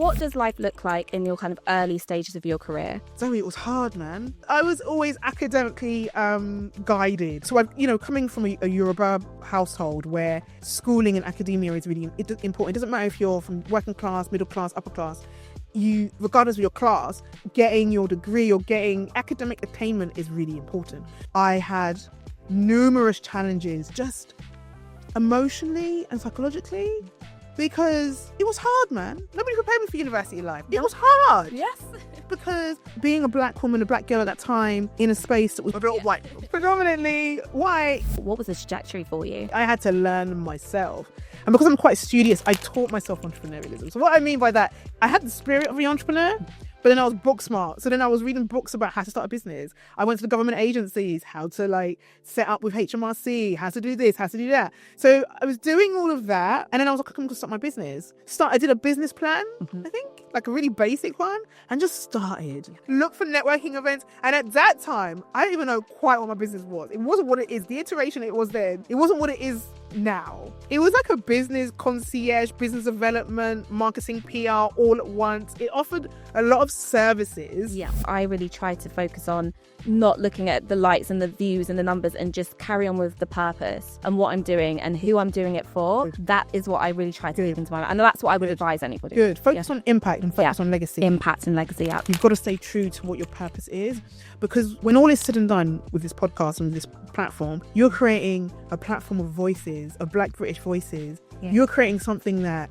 what does life look like in your kind of early stages of your career? Zoe, it was hard, man. I was always academically guided. So, coming from a Yoruba household where schooling and academia is really important. It doesn't matter if you're from working class, middle class, upper class. You, regardless of your class, getting your degree or getting academic attainment is really important. I had numerous challenges, just emotionally and psychologically, because it was hard, man. Nobody prepared me for university life. It was hard. Yes. Because being a black woman, a black girl at that time, in a space that was white, predominantly white. What was the trajectory for you? I had to learn myself. And because I'm quite studious, I taught myself entrepreneurialism. So what I mean by that, I had the spirit of the entrepreneur, but then I was book smart. So then I was reading books about how to start a business. I went to the government agencies, how to set up with HMRC, how to do this, how to do that. So I was doing all of that. And then I was like, I'm going to start my business. I did a business plan, I think, like a really basic one, and just started. Look for networking events. And at that time, I didn't even know quite what my business was. It wasn't what it is. The iteration it was then, it wasn't what it is now. It was like a business concierge, business development, marketing, PR all at once. It offered a lot of services. Yeah, I really tried to focus on not looking at the lights and the views and the numbers and just carry on with the purpose and what I'm doing and who I'm doing it for. Good. That is what I really try to keep into my mind. And that's what I would advise anybody. Good. Focus on impact and focus on legacy. Impact and legacy, yeah. You've got to stay true to what your purpose is, because when all is said and done with this podcast and this platform, you're creating a platform of voices, of Black British voices. Yeah. You're creating something that,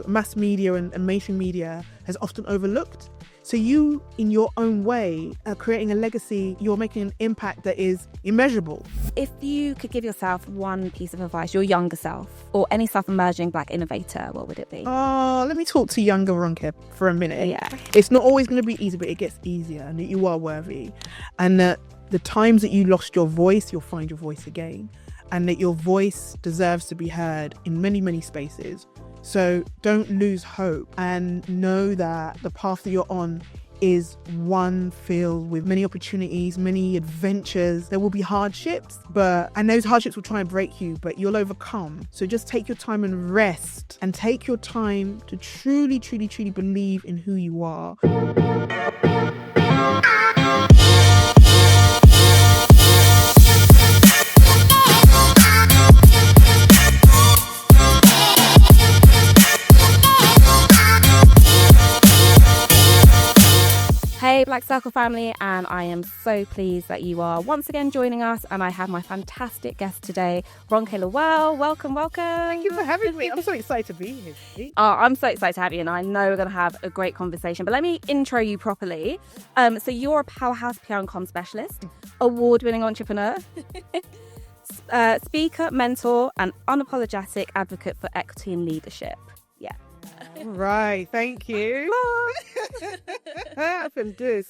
mass media and mainstream media has often overlooked. So you, in your own way, are creating a legacy. You're making an impact that is immeasurable. If you could give yourself one piece of advice, your younger self, or any self-emerging Black innovator, what would it be? Oh, let me talk to younger Ronke for a minute. Yeah. It's not always going to be easy, but it gets easier, and that you are worthy. And that the times that you lost your voice, you'll find your voice again. And that your voice deserves to be heard in many, many spaces. So don't lose hope, and know that the path that you're on is one filled with many opportunities, many adventures. There will be hardships, and those hardships will try and break you, but you'll overcome. So just take your time and rest, and take your time to truly, truly, truly believe in who you are. Hey Black Circle family, and I am so pleased that you are once again joining us, and I have my fantastic guest today, Ronke Lawal. Welcome. Thank you for having me. I'm so excited to be here. Oh, I'm so excited to have you, and I know we're going to have a great conversation, but let me intro you properly. So you're a powerhouse PR and comm specialist, award-winning entrepreneur, speaker, mentor, and unapologetic advocate for equity and leadership. Yeah. Right, thank you. I feel good.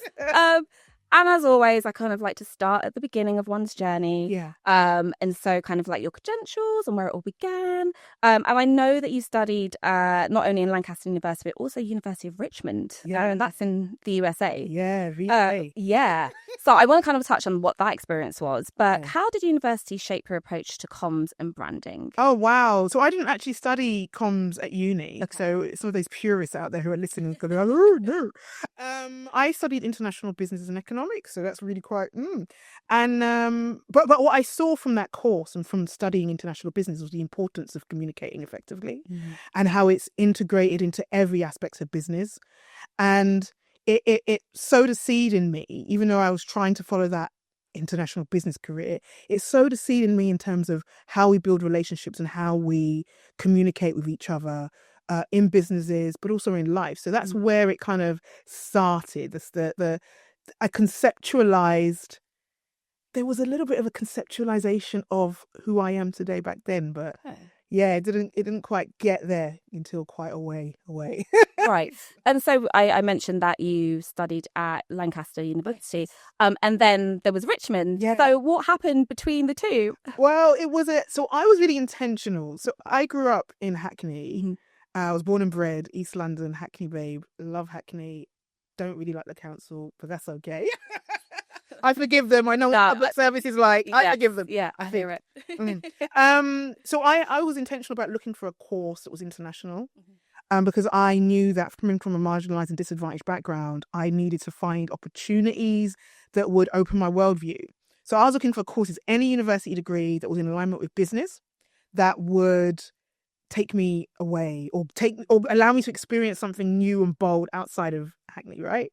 And as always, I kind of like to start at the beginning of one's journey. Yeah. And so kind of like your credentials and where it all began. And I know that you studied not only in Lancaster University, but also University of Richmond. Yeah. And that's in the USA. Yeah, really. Yeah. So I want to kind of touch on what that experience was. But how did university shape your approach to comms and branding? Oh, wow. So I didn't actually study comms at uni. Okay. So some of those purists out there who are listening going, oh, no. I studied international business and economics. So that's really quite and but what I saw from that course and from studying international business was the importance of communicating effectively and how it's integrated into every aspect of business. And it sowed a seed in me, even though I was trying to follow that international business career. It sowed a seed in me in terms of how we build relationships and how we communicate with each other in businesses, but also in life. So that's where it kind of started. I conceptualized, there was a little bit of a conceptualization of who I am today back then, but yeah, it didn't quite get there until quite a way away. Right. And so I mentioned that you studied at Lancaster University, and then there was Richmond. Yeah. So what happened between the two? Well, so I was really intentional. So I grew up in Hackney. I was born and bred, East London, Hackney babe. Love Hackney. Don't really like the council, but that's okay. I forgive them. I know what public service is like. I forgive them. Yeah, I hear it. So I was intentional about looking for a course that was international. because I knew that coming from a marginalized and disadvantaged background, I needed to find opportunities that would open my worldview. So I was looking for courses, any university degree that was in alignment with business, that would take me away or allow me to experience something new and bold outside of Hackney, right?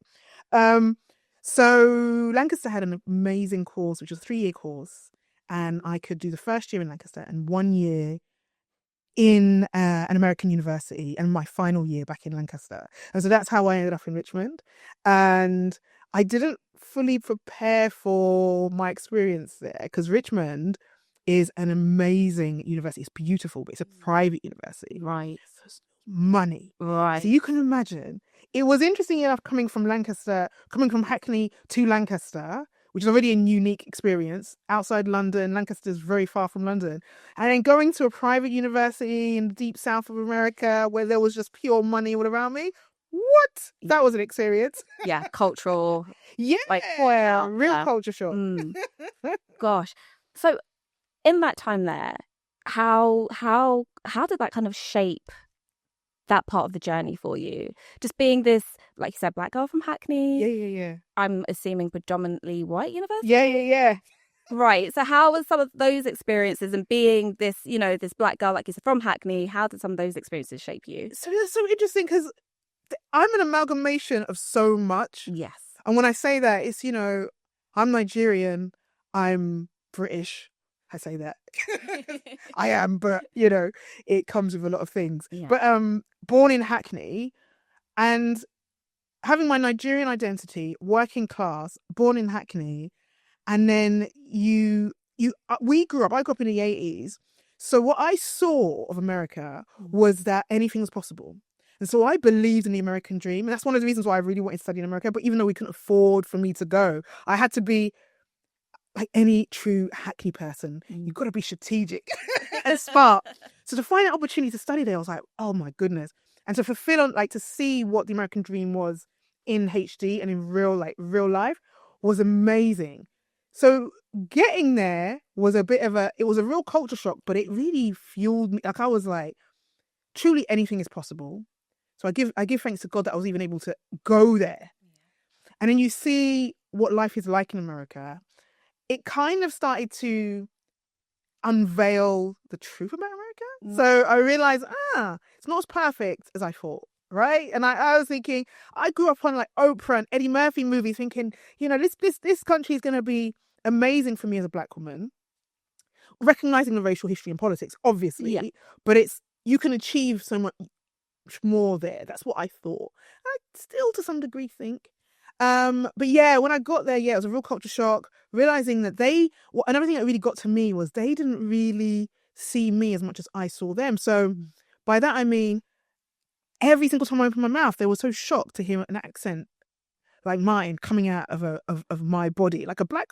So Lancaster had an amazing course, which was a 3-year course, and I could do the first year in Lancaster and 1 year in an American university, and my final year back in Lancaster. And so that's how I ended up in Richmond. And I didn't fully prepare for my experience there, because Richmond is an amazing university. It's beautiful, but it's a private university. Right. So it's money. Right. So you can imagine. It was interesting enough coming from Hackney to Lancaster, which is already a unique experience. Outside London, Lancaster is very far from London. And then going to a private university in the deep south of America where there was just pure money all around me. What? That was an experience. Yeah, cultural. Yeah. Like, wow. Real Yeah. culture shock. Gosh. So in that time there, how did that kind of shape that part of the journey for you? Just being this, like you said, black girl from Hackney. Yeah. I'm assuming predominantly white university. Yeah. Right. So how was some of those experiences, and being this, this black girl, like you said, from Hackney, how did some of those experiences shape you? So it's so interesting because I'm an amalgamation of so much. Yes. And when I say that, it's, I'm Nigerian, I'm British. I say that. I am, but, it comes with a lot of things. Yeah. But born in Hackney and having my Nigerian identity, working class, born in Hackney, and then I grew up in the 80s. So what I saw of America was that anything was possible. And so I believed in the American dream. And that's one of the reasons why I really wanted to study in America. But even though we couldn't afford for me to go, I had to be like any true Hackney person. You've got to be strategic and smart. So to find an opportunity to study there, I was like, oh my goodness. And to fulfill to see what the American dream was in HD and in real life was amazing. So getting there was it was a real culture shock, but it really fueled me. Like I was like, truly anything is possible. So I give thanks to God that I was even able to go there. Yeah. And then you see what life is like in America. It kind of started to unveil the truth about America. So I realized, it's not as perfect as I thought, right? And I was thinking, I grew up on like Oprah and Eddie Murphy movies thinking, this country is going to be amazing for me as a black woman. Recognizing the racial history and politics, obviously, but you can achieve so much more there. That's what I thought. I still to some degree think. But yeah, when I got there, it was a real culture shock, realizing that another thing that really got to me was they didn't really see me as much as I saw them. So by that, I mean, every single time I opened my mouth, they were so shocked to hear an accent like mine coming out of my body, like a black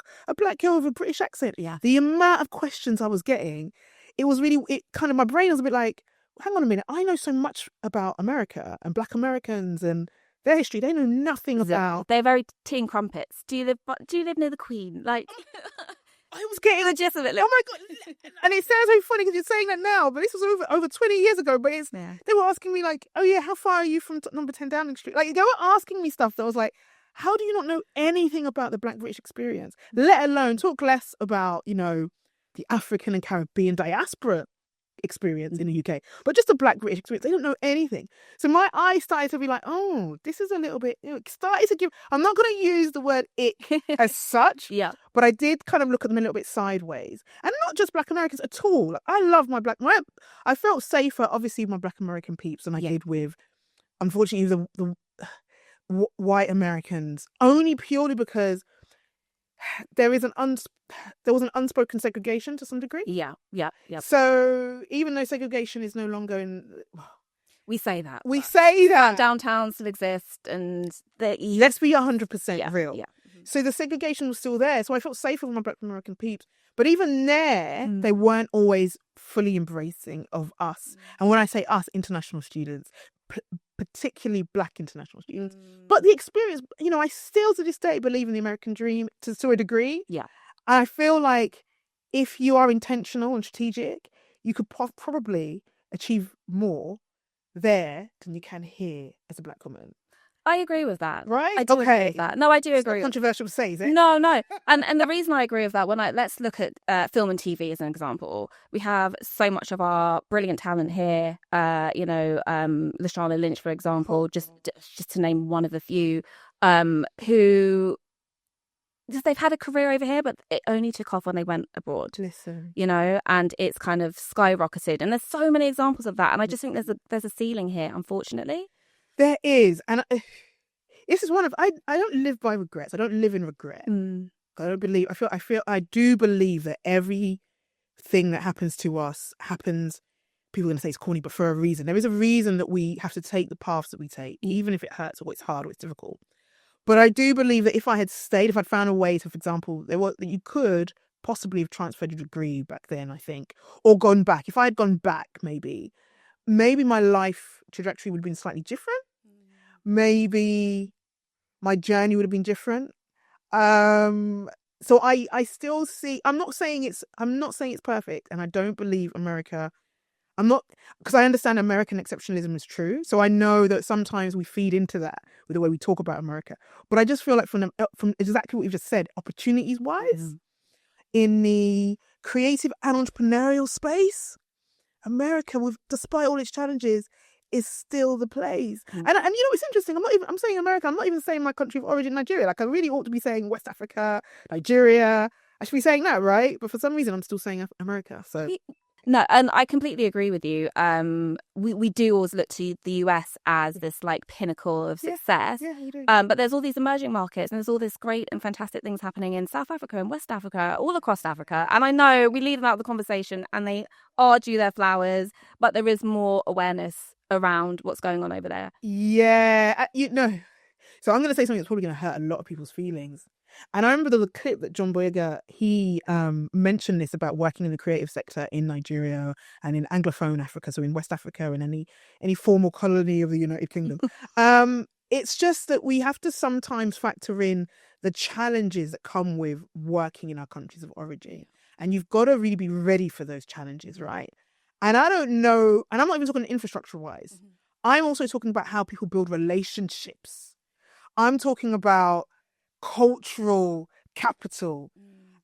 girl with a British accent. Yeah. The amount of questions I was getting, my brain was a bit like, hang on a minute, I know so much about America and black Americans and their history. They know nothing about. They're very tea and crumpets. Do you live near the Queen? Like, I was getting the gist of it. Oh my God! And it sounds so funny because you're saying that now, but this was over 20 years ago. But they were asking me like, oh yeah, how far are you from number 10 Downing Street? Like they were asking me stuff that was like, how do you not know anything about the Black British experience? Let alone talk less about the African and Caribbean diaspora experience in the UK, but just the Black British experience. They don't know anything. So my eyes started to be like, oh, this is a little bit, started to give, I'm not going to use the word ick as such, but I did kind of look at them a little bit sideways. And not just Black Americans at all. Like, I love I felt safer, obviously, with my Black American peeps than I did with, unfortunately, the white Americans, only purely because there was an unspoken segregation to some degree. Yeah. So even though segregation is no longer we say that. Downtown still exist, and let's be 100% real. Yeah. So the segregation was still there. So I felt safer with my Black American peeps. But even there, they weren't always fully embracing of us. And when I say us, international students, particularly Black international students. But the experience, I still to this day believe in the American dream to a degree. Yeah. And I feel like if you are intentional and strategic, you could probably achieve more there than you can here as a Black woman. I agree with that. Right? I do agree Okay. with that. No, I do It's not agree. controversial to say, is it? No. And the reason I agree with that, let's look at film and TV as an example. We have so much of our brilliant talent here. Lashana Lynch, for example, just to name one of the few, who they've had a career over here, but it only took off when they went abroad. Listen, and it's kind of skyrocketed. And there's so many examples of that. And I just think there's a ceiling here, unfortunately. there is, and this is one of I don't live by regrets. I don't live in regret. I do believe that everything that happens to us happens. People are going to say it's corny, but for a reason. There is a reason that we have to take the paths that we take, even if it hurts or it's hard or it's difficult. But I do believe that if I had stayed, if I'd found a way to, for example, that you could possibly have transferred your degree back then, I think, or gone back. If I had gone back, maybe my life trajectory would have been slightly different. Maybe my journey would have been different. So I still see. I'm not saying it's perfect, and I don't believe America. Because I understand American exceptionalism is true. So I know that sometimes we feed into that with the way we talk about America. But I just feel like from exactly what you've just said, opportunities wise, in the creative and entrepreneurial space, America, despite all its challenges, is still the place. And it's interesting. I'm saying America. I'm not even saying my country of origin, Nigeria. Like I really ought to be saying West Africa, Nigeria. I should be saying that, right? But for some reason, I'm still saying America. So. No, and I completely agree with you. We do always look to the US as this like pinnacle of success. Yeah, you do. But there's all these emerging markets, and there's all this great and fantastic things happening in South Africa and West Africa, all across Africa. And I know we leave them out of the conversation, and they are due their flowers, but there is more awareness around what's going on over there. Yeah, So I'm going to say something that's probably going to hurt a lot of people's feelings. And I remember the clip that John Boyega, he mentioned this about working in the creative sector in Nigeria and in Anglophone Africa, so in West Africa and any formal colony of the United Kingdom. It's just that we have to sometimes factor in the challenges that come with working in our countries of origin. And you've got to really be ready for those challenges, right? And I don't know, and I'm not even talking infrastructure-wise. I'm also talking about how people build relationships. I'm talking about cultural capital.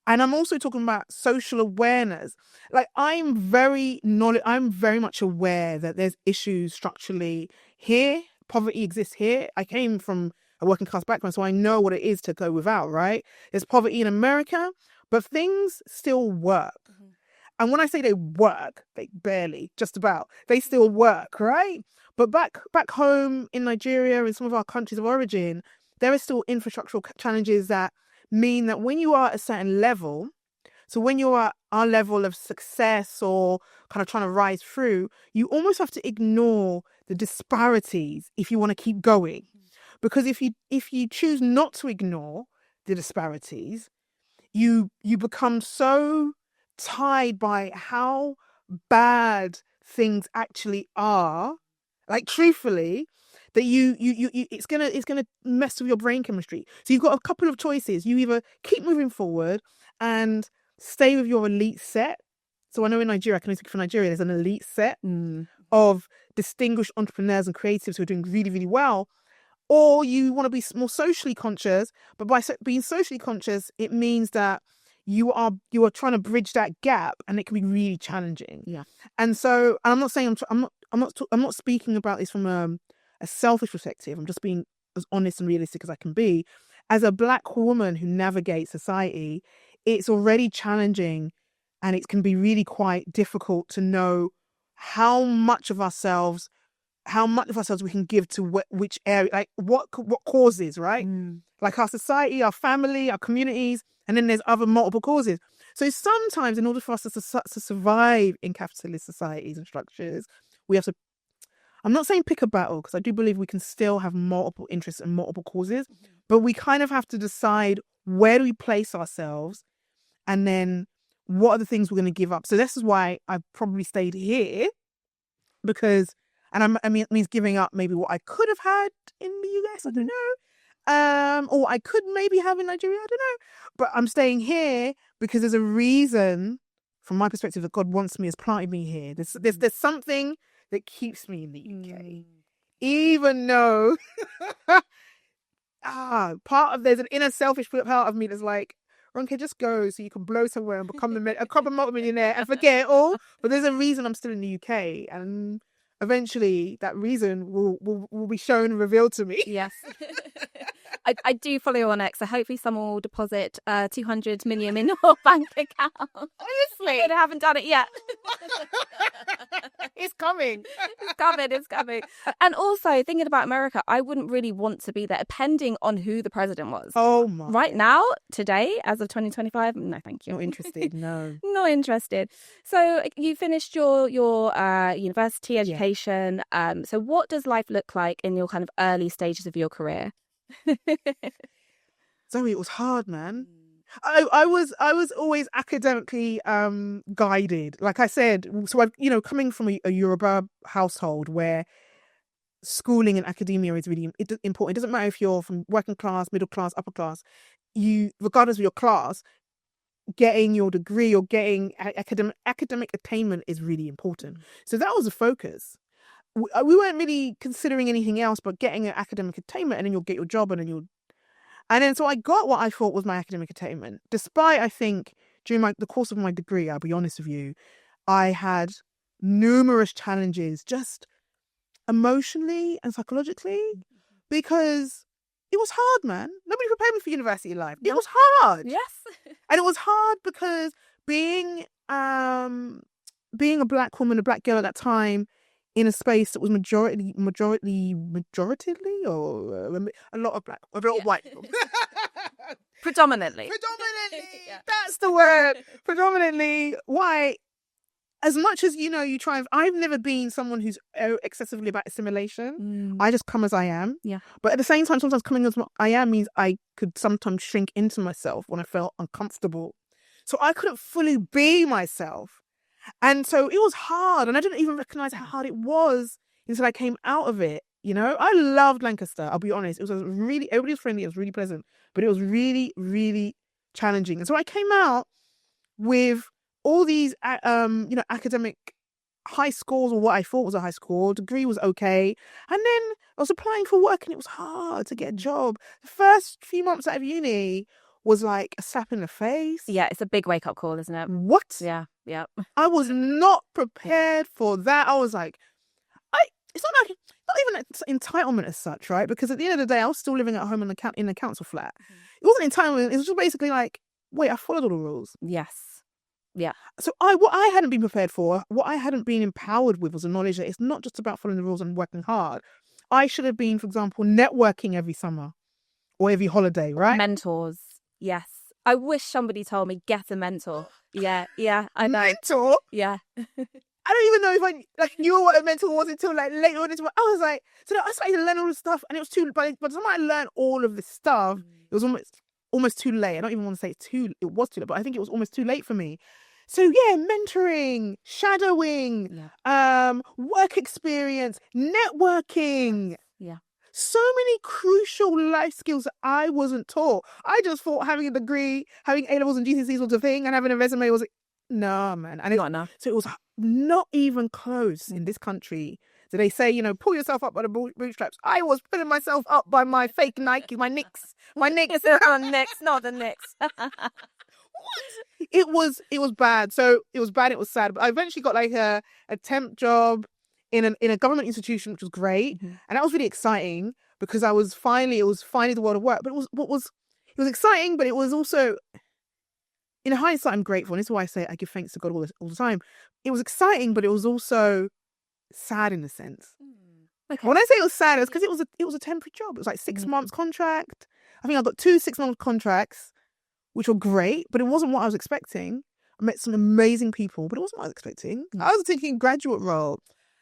And I'm also talking about social awareness. Like I'm very much aware that there's issues structurally here. Poverty exists here. I came from a working class background, so I know what it is to go without, right? There's poverty in America, but things still work. And when I say they work, they barely, just about, they still work, right? But back home in Nigeria and some of our countries of origin, there are still infrastructural challenges that mean that when you are at a certain level, so when you're at our level of success or kind of trying to rise through, you almost have to ignore the disparities if you want to keep going. Because if you choose not to ignore the disparities, you become so tied by how bad things actually are, like truthfully, that you it's gonna mess with your brain chemistry. So you've got a couple of choices. You either keep moving forward and stay with your elite set. So I know in Nigeria, I can only speak for Nigeria, there's an elite set of distinguished entrepreneurs and creatives who are doing really, really well. Or you want to be more socially conscious, but by being socially conscious, it means that you are trying to bridge that gap, and it can be really challenging. Yeah. And so I'm not saying I'm not speaking about this from a selfish perspective. I'm just being as honest and realistic as I can be. As a Black woman who navigates society, it's already challenging, and it can be really quite difficult to know how much of ourselves we can give to which area, like what causes, right? Like our society, our family, our communities, and then there's other multiple causes. So sometimes in order for us to survive in capitalist societies and structures, we have to, I'm not saying pick a battle, because I do believe we can still have multiple interests and multiple causes, but we kind of have to decide where do we place ourselves, and then what are the things we're going to give up. So this is why I've probably stayed here, because, and it means giving up maybe what I could have had in the US, I don't know, or I could maybe have in Nigeria, I don't know, but I'm staying here because there's a reason, from my perspective, that God wants me, has planted me here. There's that keeps me in the UK. Even though there's an inner selfish part of me that's like, Ronke, just go so you can blow somewhere and become a copper multimillionaire and forget it all. But there's a reason I'm still in the UK, and eventually that reason will be shown and revealed to me. Yes. I do follow you on X, so hopefully someone will deposit 200 million in your bank account. Honestly. I haven't done it yet. It's coming. It's coming. And also, thinking about America, I wouldn't really want to be there, depending on who the president was. Oh, my. Right now, today, as of 2025, no, thank you. Not interested, no. Not interested. So you finished your university education. Yeah. So what does life look like in your kind of early stages of your career? Zoe, it was hard, man. I was always academically guided. Like I said, so I've coming from a Yoruba household where schooling and academia is really important. It doesn't matter if you're from working class, middle class, upper class. Regardless of your class, getting your degree or getting academic attainment is really important. So that was the focus. We weren't really considering anything else but getting an academic attainment, and then you'll get your job, and then so I got what I thought was my academic attainment. Despite, I think, during the course of my degree, I'll be honest with you, I had numerous challenges, just emotionally and psychologically, because it was hard, man. Nobody prepared me for university life. It was hard. Yes. And it was hard because being a black woman, a black girl at that time, in a space that was majoritely, or a lot of white people. Predominantly. Yeah. That's the word. Predominantly white. As much as, you try, I've never been someone who's excessively about assimilation. I just come as I am. Yeah. But at the same time, sometimes coming as I am means I could sometimes shrink into myself when I felt uncomfortable. So I couldn't fully be myself. And so it was hard, and I didn't even recognize how hard it was until I came out of it. I loved Lancaster. I'll be honest. It was everybody was friendly. It was really pleasant, but it was really, really challenging. And so I came out with all these, academic high scores, or what I thought was a high score. Degree was okay. And then I was applying for work, and it was hard to get a job. The first few months out of uni was like a slap in the face. Yeah, it's a big wake-up call, isn't it? What? Yeah. I was not prepared for that. I was like, it's not even entitlement as such, right? Because at the end of the day, I was still living at home in a council flat. It wasn't entitlement. It was just basically like, wait, I followed all the rules. Yes. Yeah. So what I hadn't been prepared for, what I hadn't been empowered with, was the knowledge that it's not just about following the rules and working hard. I should have been, for example, networking every summer or every holiday, right? Mentors. Yes. I wish somebody told me, get a mentor. Yeah, I know. Mentor? Yeah. I don't even know if I knew what a mentor was until later on. I was like, so I started to learn all this stuff, and it was by the time I learned all of this stuff, it was almost too late. I don't even want to say it was too late, but I think it was almost too late for me. So yeah, mentoring, shadowing, work experience, networking. Yeah. So many crucial life skills that I wasn't taught. I just thought having a degree, having A-levels and GCSEs was a thing, and having a resume was no, man. And not enough. So it was not even close in this country. So they say, pull yourself up by the bootstraps. I was pulling myself up by my fake Nike, my Knicks. Knicks, not the Knicks. It was bad. So it was bad. It was sad. But I eventually got like a temp job in a government institution, which was great, and that was really exciting because it was finally the world of work. But it was exciting, but it was also, in hindsight, I'm grateful, and this is why I say I give thanks to God all the time. It was exciting, but it was also sad in a sense. Okay. When I say it was sad, it's because it was a temporary job. It was like 6 months contract. I think I got 2 6-month contracts, which were great, but it wasn't what I was expecting. I met some amazing people, but it wasn't what I was expecting. I was thinking graduate role.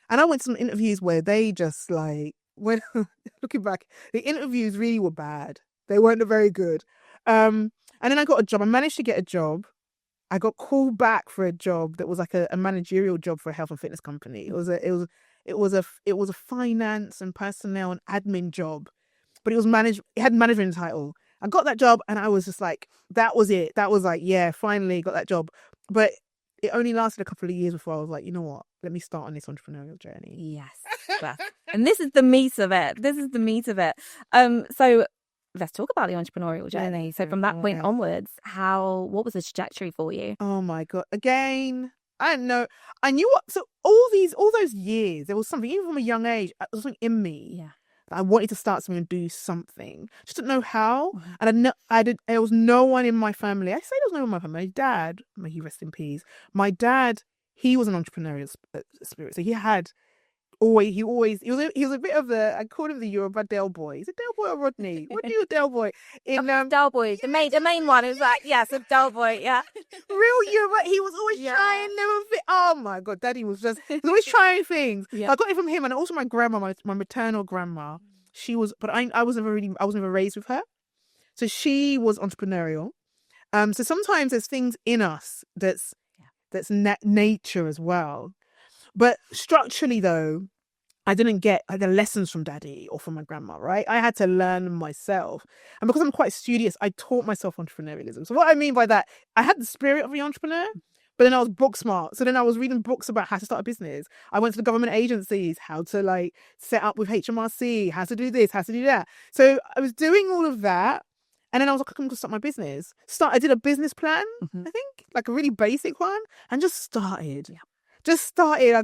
And I went to some interviews where they just when looking back, the interviews really were bad. They weren't very good. And then I got a job. I managed to get a job. I got called back for a job that was like a managerial job for a health and fitness company. It was a finance and personnel and admin job, but it had management title. I got that job, and I was just like, that was it. That was like, yeah, finally got that job. But it only lasted a couple of years before I was like, you know what? Let me start on this entrepreneurial journey. Yes. And this is the meat of it. So let's talk about the entrepreneurial journey. So from that point onwards, what was the trajectory for you? Oh my God. Again, I don't know. I knew what, so all those years, there was something, even from a young age, there was something in me. Yeah. That I wanted to start something and do something. Just didn't know how. And there was no one in my family. I say there was no one in my family. My dad, may he rest in peace. My dad, he was an entrepreneurial spirit. So he was a bit of I called him the Yoruba Del Boy. He's a Del Boy or Rodney? What do you Del Boy? Del Boy, the main one. It was like, yes, a Del Boy, yeah. Real Yoruba. He was always trying new things. Oh my God, Daddy was always trying things. I got it from him, and also my grandma, my maternal grandma. She was, but I was never raised with her, so she was entrepreneurial. So sometimes there's things in us that's nature as well. But structurally, though, I didn't get the lessons from Daddy or from my grandma, right? I had to learn myself. And because I'm quite studious, I taught myself entrepreneurialism. So what I mean by that, I had the spirit of the entrepreneur, but then I was book smart. So then I was reading books about how to start a business. I went to the government agencies, how to set up with HMRC, how to do this, how to do that. So I was doing all of that. And then I was like, I'm going to start my business. I did a business plan, I think, like a really basic one, and just started. Yeah. Just started. I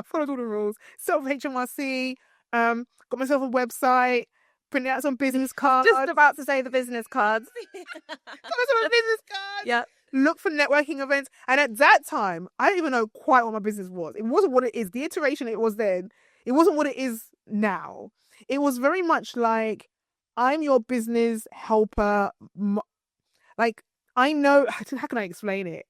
followed all the rules. Set up HMRC, got myself a website, printed out some business cards. Just about to say the business cards. Got myself a business card. Yeah. Look for networking events. And at that time, I didn't even know quite what my business was. It wasn't what it is. The iteration it was then, it wasn't what it is now. It was very much like, I'm your business helper. I know, how can I explain it?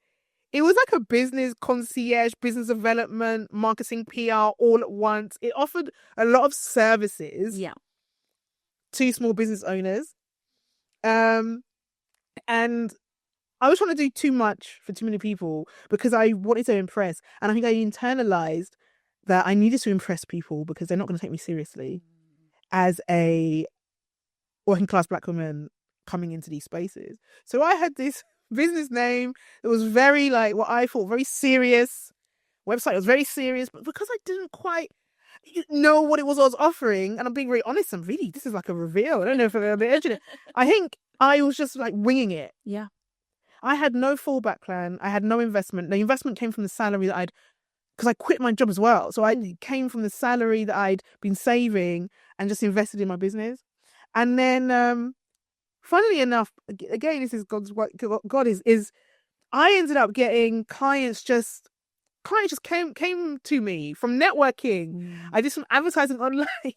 It was like a business concierge, business development, marketing, PR all at once. It offered a lot of services to small business owners. And I was trying to do too much for too many people because I wanted to impress. And I think I internalized that I needed to impress people because they're not going to take me seriously as a working class Black woman coming into these spaces. So I had this business name that was very what I thought very serious. Website was very serious, but because I didn't quite know what it was I was offering, and I'm being very honest, and really this is like a reveal. I don't know if I'm on the edge of it. I think I was just winging it. Yeah. I had no fallback plan. I had no investment. The investment came from the salary that because I quit my job as well. So it came from the salary that I'd been saving and just invested in my business. And then, funnily enough, again, this is God is I ended up getting clients just came to me from networking. I did some advertising online. I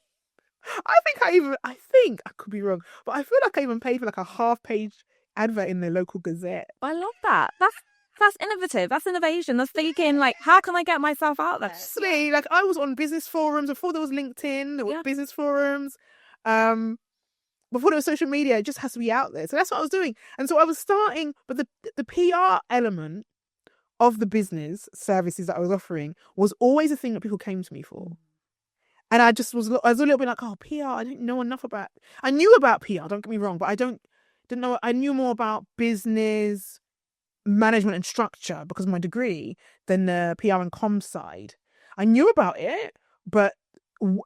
think I could be wrong, but I feel like I even paid for a half-page advert in the local Gazette. I love that. That's innovative. That's innovation. That's thinking how can I get myself out there? Honestly, I was on business forums before there was LinkedIn. There were business forums. Before there was social media, it just has to be out there. So that's what I was doing. And so I was starting, but the PR element of the business services that I was offering was always a thing that people came to me for. And I was a little bit PR, I didn't know enough about. I knew about PR, don't get me wrong, but I didn't know. I knew more about business management and structure because of my degree than the PR and comms side. I knew about it, but the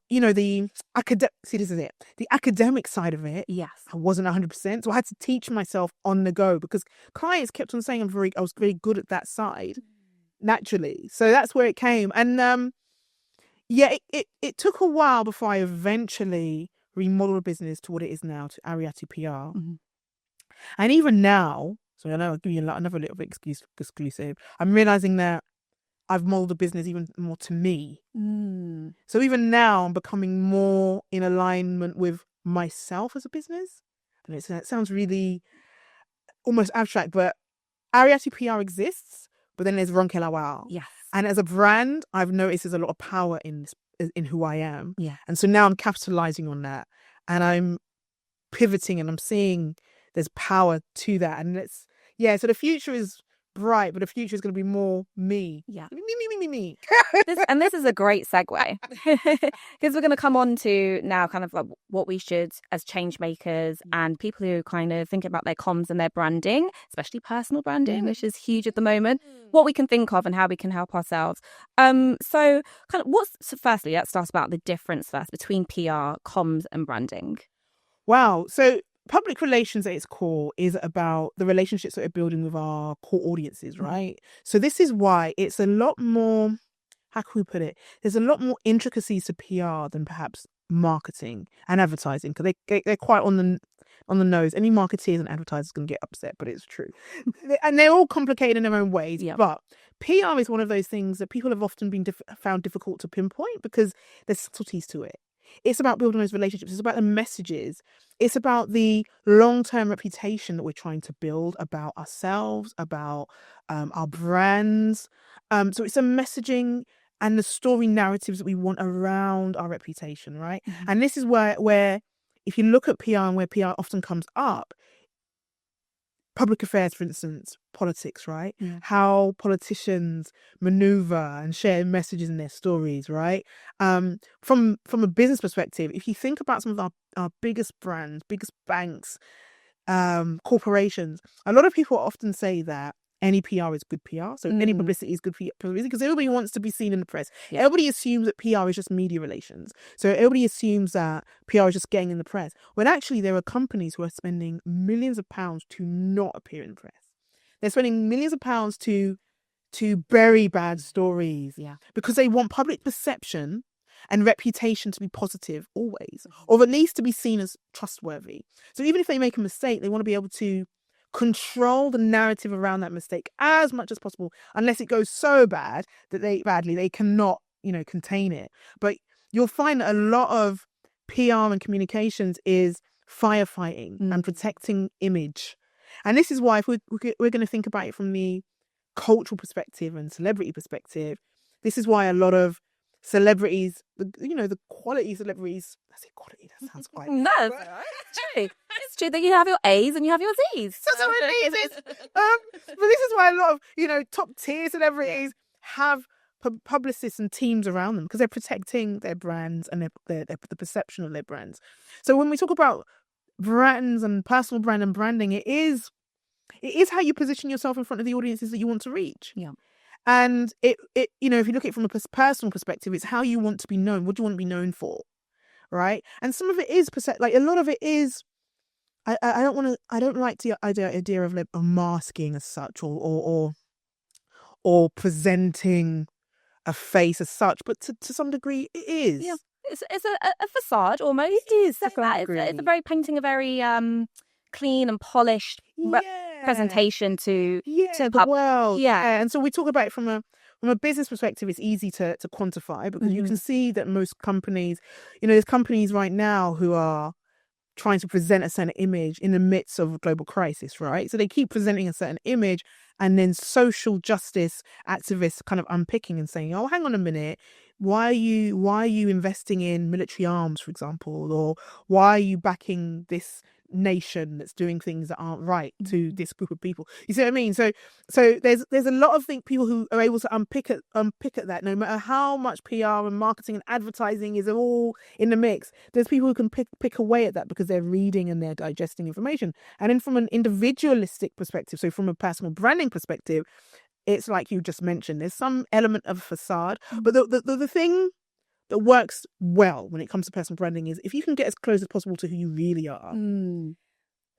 academic side of it, yes, I wasn't 100%. So I had to teach myself on the go because clients kept on saying I was very good at that side naturally. So that's where it came. And it took a while before I eventually remodeled the business to what it is now, to Ariatu PR. And even now, so I know I'll give you another little bit exclusive. I'm realizing that I've molded the business even more to me. So even now, I'm becoming more in alignment with myself as a business. And it sounds really almost abstract, but Ariatu PR exists, but then there's Ronke Lawal. Yes. And as a brand, I've noticed there's a lot of power in who I am. Yeah. And so now I'm capitalizing on that. And I'm pivoting and I'm seeing there's power to that. And so the future is bright, but the future is going to be more me. Yeah. Me. This is a great segue because we're going to come on to now kind of like what we should as change makers and people who kind of think about their comms and their branding, especially personal branding, which is huge at the moment, what we can think of and how we can help ourselves. So kind of firstly, let's start about the difference first between PR, comms and branding. Wow. So public relations at its core is about the relationships that we're building with our core audiences, right? So this is why it's a lot more, how can we put it? There's a lot more intricacies to PR than perhaps marketing and advertising, because they're quite on the nose. Any marketeers and advertisers can get upset, but it's true. And they're all complicated in their own ways. Yeah. But PR is one of those things that people have often been found difficult to pinpoint because there's subtleties to it. It's about building those relationships. It's about the messages. It's about the long-term reputation that we're trying to build about ourselves, about our brands. So it's a messaging and the story narratives that we want around our reputation, right? Mm-hmm. And this is where if you look at PR and where PR often comes up, public affairs, for instance, politics, right? Yeah. How politicians maneuver and share messages in their stories, right? From a business perspective, if you think about some of our biggest brands, biggest banks, corporations, a lot of people often say that any PR is good PR. So any publicity is good publicity because everybody wants to be seen in the press. Yeah. Everybody assumes that PR is just media relations. So everybody assumes that PR is just getting in the press. When actually there are companies who are spending millions of pounds to not appear in the press. They're spending millions of pounds to bury bad stories. Yeah. Because they want public perception and reputation to be positive always, or at least to be seen as trustworthy. So even if they make a mistake, they want to be able to control the narrative around that mistake as much as possible, unless it goes so bad that they cannot, contain it. But you'll find that a lot of PR and communications is firefighting and protecting image. And this is why if we're going to think about it from the cultural perspective and celebrity perspective, this is why a lot of celebrities, the quality celebrities, I say quality, that sounds quite... No, it's true. It's true that you have your A's and you have your Z's. That's what it means. But this is why a lot of, top tier celebrities have publicists and teams around them because they're protecting their brands and the perception of their brands. So when we talk about brands and personal brand and branding, it is how you position yourself in front of the audiences that you want to reach. Yeah. And if you look at it from a personal perspective, it's how you want to be known. What do you want to be known for? Right. And some of it is like a lot of it is, I don't like the idea of like masking as such or presenting a face as such, but to some degree it is. Yeah. It's a facade almost. It is. It's a very painting a very clean and polished presentation to the world. Yeah. And so we talk about it from a business perspective. It's easy to quantify because you can see that most companies, there's companies right now who are trying to present a certain image in the midst of a global crisis, right? So they keep presenting a certain image, and then social justice activists kind of unpicking and saying, "Oh, hang on a minute. Why are you investing in military arms, for example, or why are you backing this nation that's doing things that aren't right to this group of people?" You see what I mean? So there's a lot of people who are able to unpick at that. No matter how much PR and marketing and advertising is all in the mix, there's people who can pick away at that because they're reading and they're digesting information. And then from an individualistic perspective, so from a personal branding perspective, it's like you just mentioned, there's some element of facade, but the thing that works well when it comes to personal branding is if you can get as close as possible to who you really are,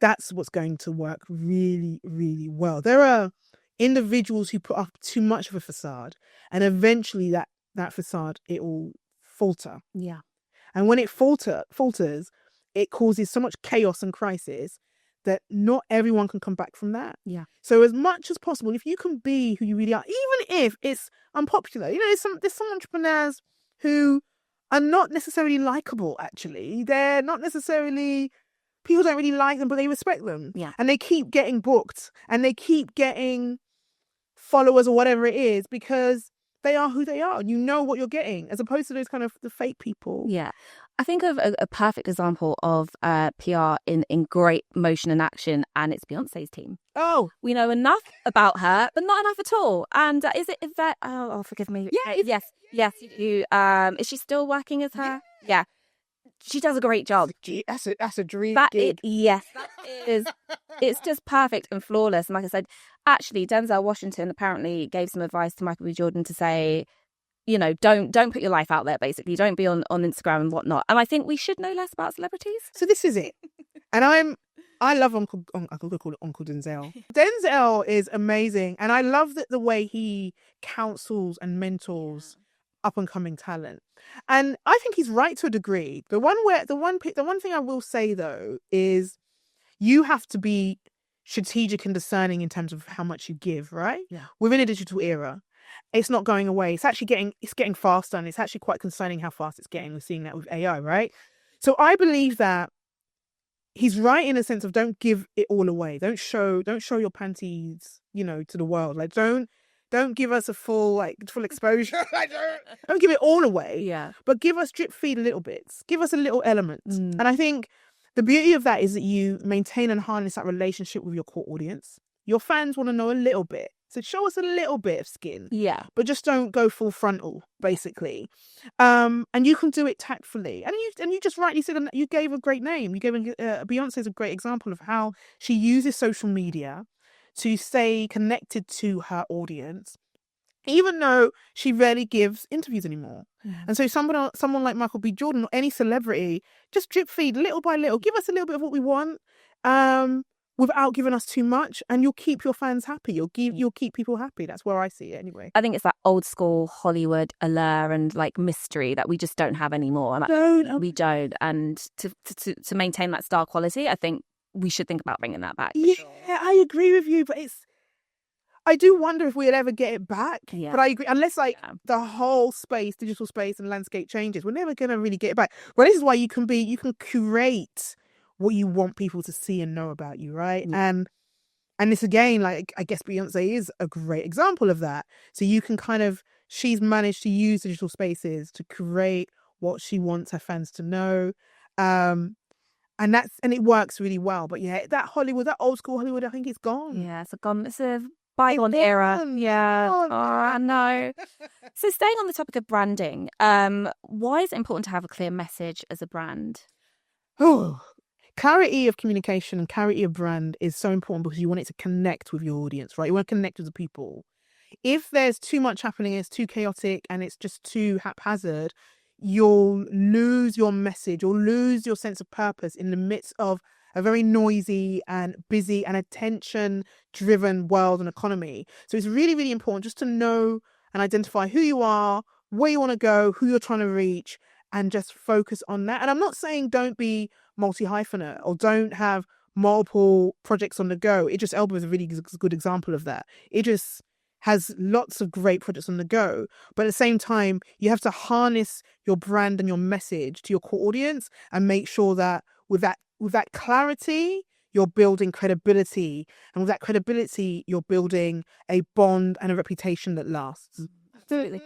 that's what's going to work really, really well. There are individuals who put up too much of a facade, and eventually that facade, it will falter. Yeah. And when it falters, it causes so much chaos and crisis that not everyone can come back from that. Yeah. So as much as possible, if you can be who you really are, even if it's unpopular, there's some entrepreneurs who are not necessarily likable, actually. They're not necessarily... People don't really like them, but they respect them. Yeah. And they keep getting booked and they keep getting followers or whatever it is because they are who they are. You know what you're getting, as opposed to those kind of the fake people. Yeah. I think of a perfect example of PR in great motion and action, and it's Beyonce's team. Oh, We know enough about her, but not enough at all. And is that? Oh, forgive me. Yeah, Yes. You. Is she still working as her? Yeah. She does a great job. that's a dream That gig. yes, that is. It's just perfect and flawless. And like I said, actually, Denzel Washington apparently gave some advice to Michael B. Jordan to say, don't put your life out there. Basically, don't be on Instagram and whatnot. And I think we should know less about celebrities. So this is it. And I love I could call it Uncle Denzel. Denzel is amazing, and I love that the way he counsels and mentors up and coming talent. And I think he's right to a degree. The one thing I will say though is you have to be strategic and discerning in terms of how much you give, right? Yeah. Within a digital era, it's not going away. It's actually getting faster, and it's actually quite concerning how fast it's getting. We're seeing that with AI, right? So I believe that he's right in a sense of don't give it all away. Don't show your panties, to the world. Like don't give us a full exposure. Don't give it all away. Yeah. But give us drip feed little bits. Give us a little element. And I think the beauty of that is that you maintain and harness that relationship with your core audience. Your fans want to know a little bit. So show us a little bit of skin. Yeah. But just don't go full frontal, basically. And you can do it tactfully. And you just rightly said, you gave a great name. You gave Beyonce is a great example of how she uses social media to stay connected to her audience, even though she rarely gives interviews anymore. And so someone like Michael B. Jordan or any celebrity, just drip feed little by little. Give us a little bit of what we want, without giving us too much, and you'll keep your fans happy. You'll keep people happy. That's where I see it anyway. I think it's that old school Hollywood allure and mystery that we just don't have anymore. We don't. And to maintain that star quality, I think we should think about bringing that back. Yeah, sure. I agree with you, but I do wonder if we'll ever get it back. Yeah. But I agree, unless the whole digital space and landscape changes, we're never going to really get it back. Well, this is why you can curate what you want people to see and know about you, right? And this again, I guess Beyonce is a great example of that. So you can she's managed to use digital spaces to create what she wants her fans to know. And it works really well. But yeah, that old school Hollywood, I think it's gone. Yeah, it's a bygone era. Yeah. Oh, I know. So staying on the topic of branding, why is it important to have a clear message as a brand? Oh, clarity of communication and clarity of brand is so important because you want it to connect with your audience, right? You want to connect with the people. If there's too much happening, it's too chaotic and it's just too haphazard, you'll lose your message, you'll lose your sense of purpose in the midst of a very noisy and busy and attention-driven world and economy. So it's really, really important just to know and identify who you are, where you want to go, who you're trying to reach, and just focus on that. And I'm not saying don't be multi-hyphenate or don't have multiple projects on the go. Idris Elba is a really good example of that. Idris has lots of great projects on the go, but at the same time, you have to harness your brand and your message to your core audience and make sure that with that clarity, you're building credibility. And with that credibility, you're building a bond and a reputation that lasts. Absolutely.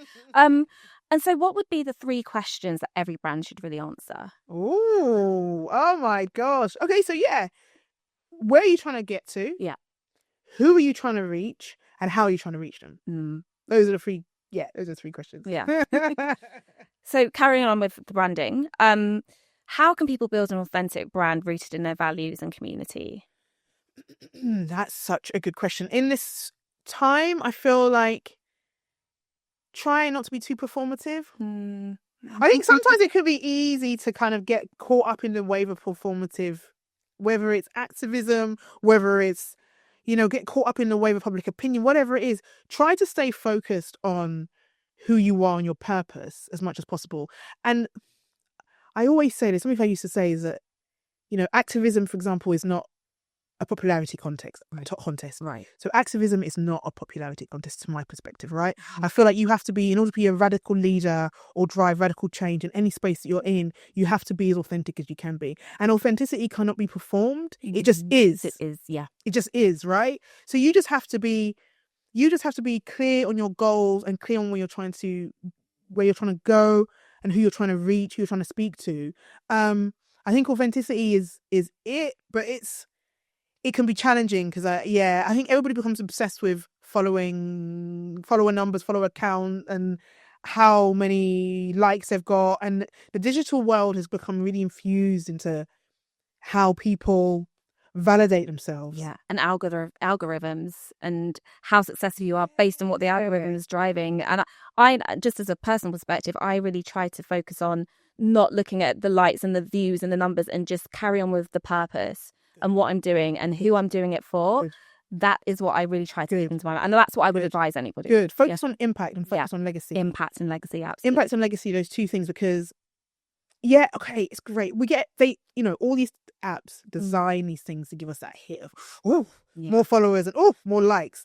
And so what would be the 3 questions that every brand should really answer? Oh my gosh. Okay, so yeah. Where are you trying to get to? Yeah. Who are you trying to reach? And how are you trying to reach them? Those are the 3 questions. Yeah. So carrying on with the branding, how can people build an authentic brand rooted in their values and community? That's such a good question. In this time, I feel like try not to be too performative. I think sometimes it could be easy to kind of get caught up in the wave of performative, whether it's activism, whether it's, get caught up in the wave of public opinion, whatever it is. Try to stay focused on who you are and your purpose as much as possible. And I always say this, something I used to say is that, activism, for example, is not a popularity contest. Right. So activism is not a popularity contest to my perspective, right? I feel like you have to be, in order to be a radical leader or drive radical change in any space that you're in, you have to be as authentic as you can be. And authenticity cannot be performed. It just is. It is, yeah. It just is, right? So you just have to be clear on your goals and clear on where you're trying to go and who you're trying to reach, who you're trying to speak to. I think authenticity is it, but it can be challenging because I think everybody becomes obsessed with following follower numbers, follower count, and how many likes they've got. And the digital world has become really infused into how people validate themselves. Yeah, and algorithms and how successful you are based on what the algorithm is driving. And I just as a personal perspective, I really try to focus on not looking at the likes and the views and the numbers and just carry on with the purpose and what I'm doing and who I'm doing it for. Good. That is what I really try to keep into my mind. And that's what I would advise anybody. Good. Focus on impact and focus on legacy. Impact and legacy, absolutely. Impact and legacy, those two things, because okay, it's great. We get all these apps design these things to give us that hit of more followers and more likes,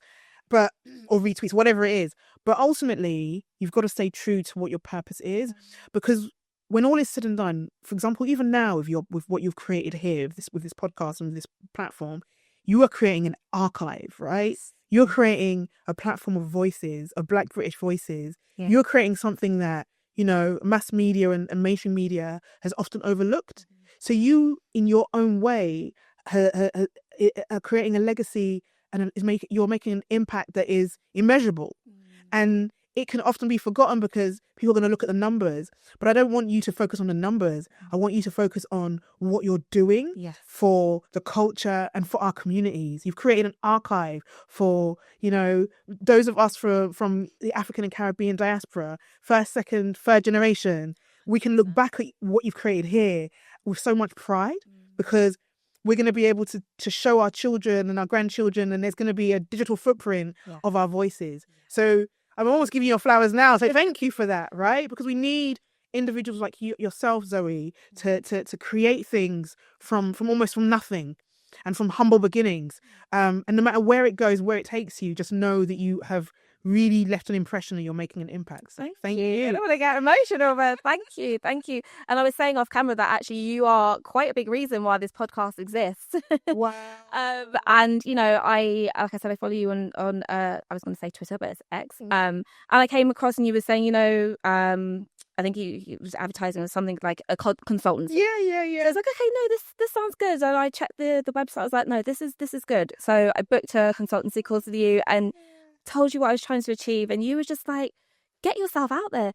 or retweets, whatever it is. But ultimately, you've got to stay true to what your purpose is, because when all is said and done, for example, even now with what you've created here, with this podcast and this platform, you are creating an archive, right? You're creating a platform of voices, of Black British voices. Yeah. You're creating something that mass media and mainstream media has often overlooked. So you, in your own way, are creating a legacy, and you're making an impact that is immeasurable. And it can often be forgotten because people are going to look at the numbers. But I don't want you to focus on the numbers. I want you to focus on what you're doing for the culture and for our communities. You've created an archive for, those of us from the African and Caribbean diaspora, first, second, third generation. We can look back at what you've created here with so much pride, because we're going to be able to show our children and our grandchildren, and there's going to be a digital footprint of our voices. So I'm almost giving you your flowers now. So thank you for that, right? Because we need individuals like yourself, Zoe, to create things from almost from nothing and from humble beginnings. And no matter where it goes, where it takes you, just know that you have really left an impression and you're making an impact. So thank you. I don't want to get emotional, but thank you. And I was saying off camera that actually you are quite a big reason why this podcast exists. Wow. And I, like I said, I follow you on I was going to say Twitter, but it's X. And I came across and you were saying, I think he was advertising or something like a consultancy. Yeah. So I was like, okay, no, this sounds good. And I checked the website. I was like, no, this is good. So I booked a consultancy course with you and told you what I was trying to achieve, and you were just like, get yourself out there,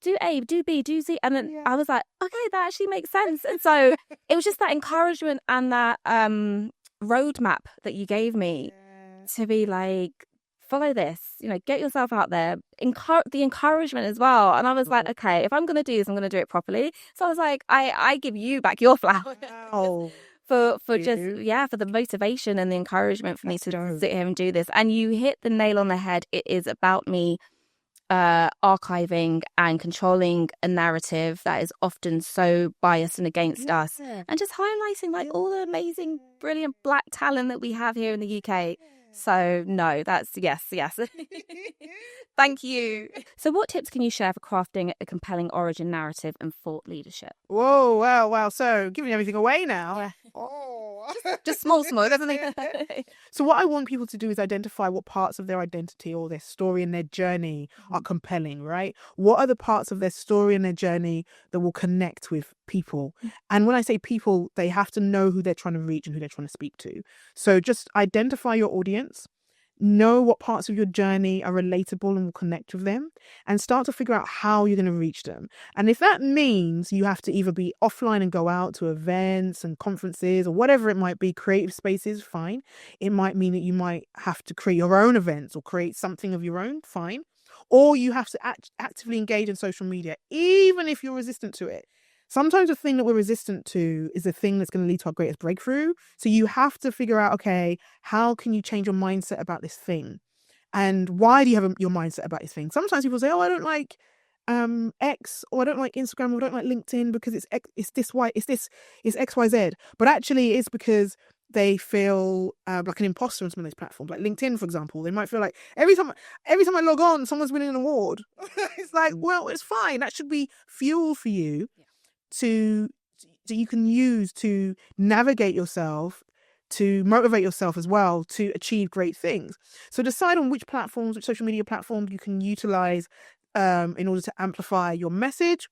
do A, do B, do C. And then I was like, okay, that actually makes sense. And so it was just that encouragement and that roadmap that you gave me to be like, follow this, get yourself out there, the encouragement as well. And I was like, okay, if I'm going to do this, I'm going to do it properly. So I was like, I give you back your flowers. Wow. For the motivation and the encouragement for me to sit here and do this. And you hit the nail on the head. It is about me archiving and controlling a narrative that is often so biased and against us, and just highlighting like all the amazing, brilliant Black talent that we have here in the UK. So no, that's yes. Thank you. So what tips can you share for crafting a compelling origin narrative and thought leadership? Whoa, wow. So giving everything away now. Yeah. Oh. Just small, doesn't it? So what I want people to do is identify what parts of their identity or their story and their journey are compelling, right? What are the parts of their story and their journey that will connect with people? And when I say people, they have to know who they're trying to reach and who they're trying to speak to. So just identify your audience. Know what parts of your journey are relatable and will connect with them, and start to figure out how you're going to reach them. And if that means you have to either be offline and go out to events and conferences or whatever it might be, creative spaces, fine. It might mean that you might have to create your own events or create something of your own, fine. Or you have to actively engage in social media, even if you're resistant to it. Sometimes the thing that we're resistant to is the thing that's going to lead to our greatest breakthrough. So you have to figure out, okay, how can you change your mindset about this thing? And why do you have your mindset about this thing? Sometimes people say, oh, I don't like X, or I don't like Instagram, or I don't like LinkedIn because it's X, Y, Z. But actually it's because they feel like an imposter on some of those platforms, like LinkedIn, for example. They might feel like every time I log on, someone's winning an award. It's like, well, it's fine. That should be fuel for you. To you can use to navigate yourself, to motivate yourself as well, to achieve great things. So decide on which social media platforms you can utilize in order to amplify your message.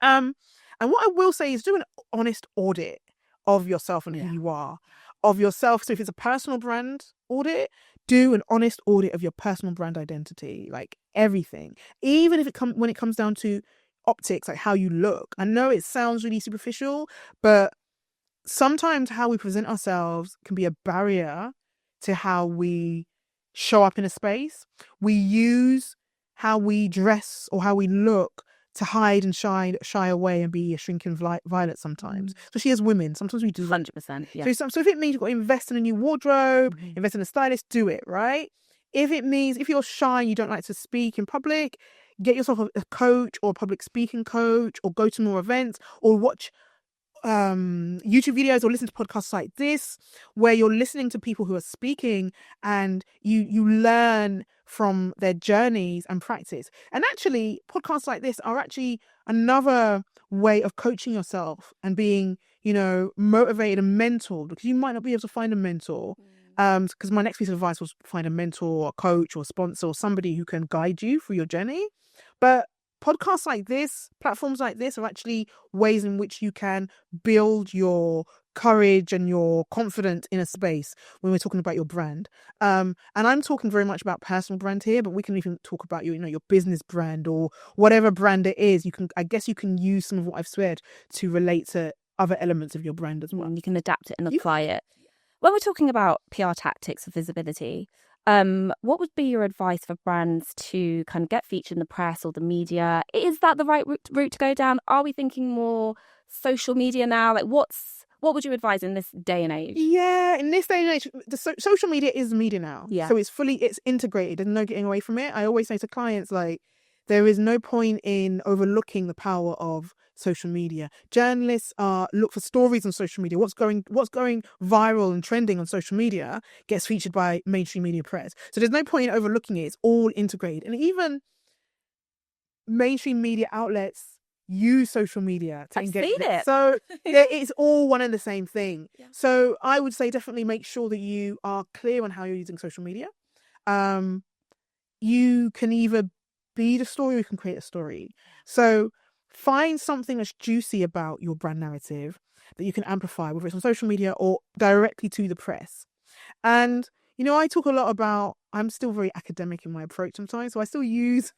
And what I will say is do an honest audit of yourself and who you are, of yourself. So if it's a personal brand audit, do an honest audit of your personal brand identity, like everything, even if when it comes down to optics, like how you look. I know it sounds really superficial, but sometimes how we present ourselves can be a barrier to how we show up in a space. We use how we dress or how we look to hide and shy away and be a shrinking violet sometimes. Especially as women, sometimes we do 100%. Yeah. So if it means you've got to invest in a new wardrobe, invest in a stylist, do it, right? If it means, if you're shy and you don't like to speak in public, get yourself a coach or a public speaking coach, or go to more events, or watch YouTube videos or listen to podcasts like this, where you're listening to people who are speaking and you learn from their journeys and practice. And actually, podcasts like this are actually another way of coaching yourself and being, motivated and mentored, because you might not be able to find a mentor. Because my next piece of advice was find a mentor or a coach or a sponsor or somebody who can guide you through your journey. But podcasts like this, platforms like this, are actually ways in which you can build your courage and your confidence in a space when we're talking about your brand. And I'm talking very much about personal brand here, but we can even talk about your business brand or whatever brand it is. I guess you can use some of what I've said to relate to other elements of your brand as well. You can adapt it and apply it. When we're talking about PR tactics for visibility, what would be your advice for brands to kind of get featured in the press or the media? Is that the right route to go down? Are we thinking more social media now? Like, what would you advise in this day and age? Yeah, in this day and age, the social media is media now. Yeah. So it's integrated. There's no getting away from it. I always say to clients, like, there is no point in overlooking the power of social media. Journalists look for stories on social media. What's going viral and trending on social media gets featured by mainstream media press. So there's no point in overlooking it. It's all integrated. And even mainstream media outlets use social media to engage. I've seen it. So it's all one and the same thing. Yeah. So I would say definitely make sure that you are clear on how you're using social media. You can either be the story or you can create a story. So find something that's juicy about your brand narrative that you can amplify, whether it's on social media or directly to the press. And, I talk a lot about, I'm still very academic in my approach sometimes, so I still use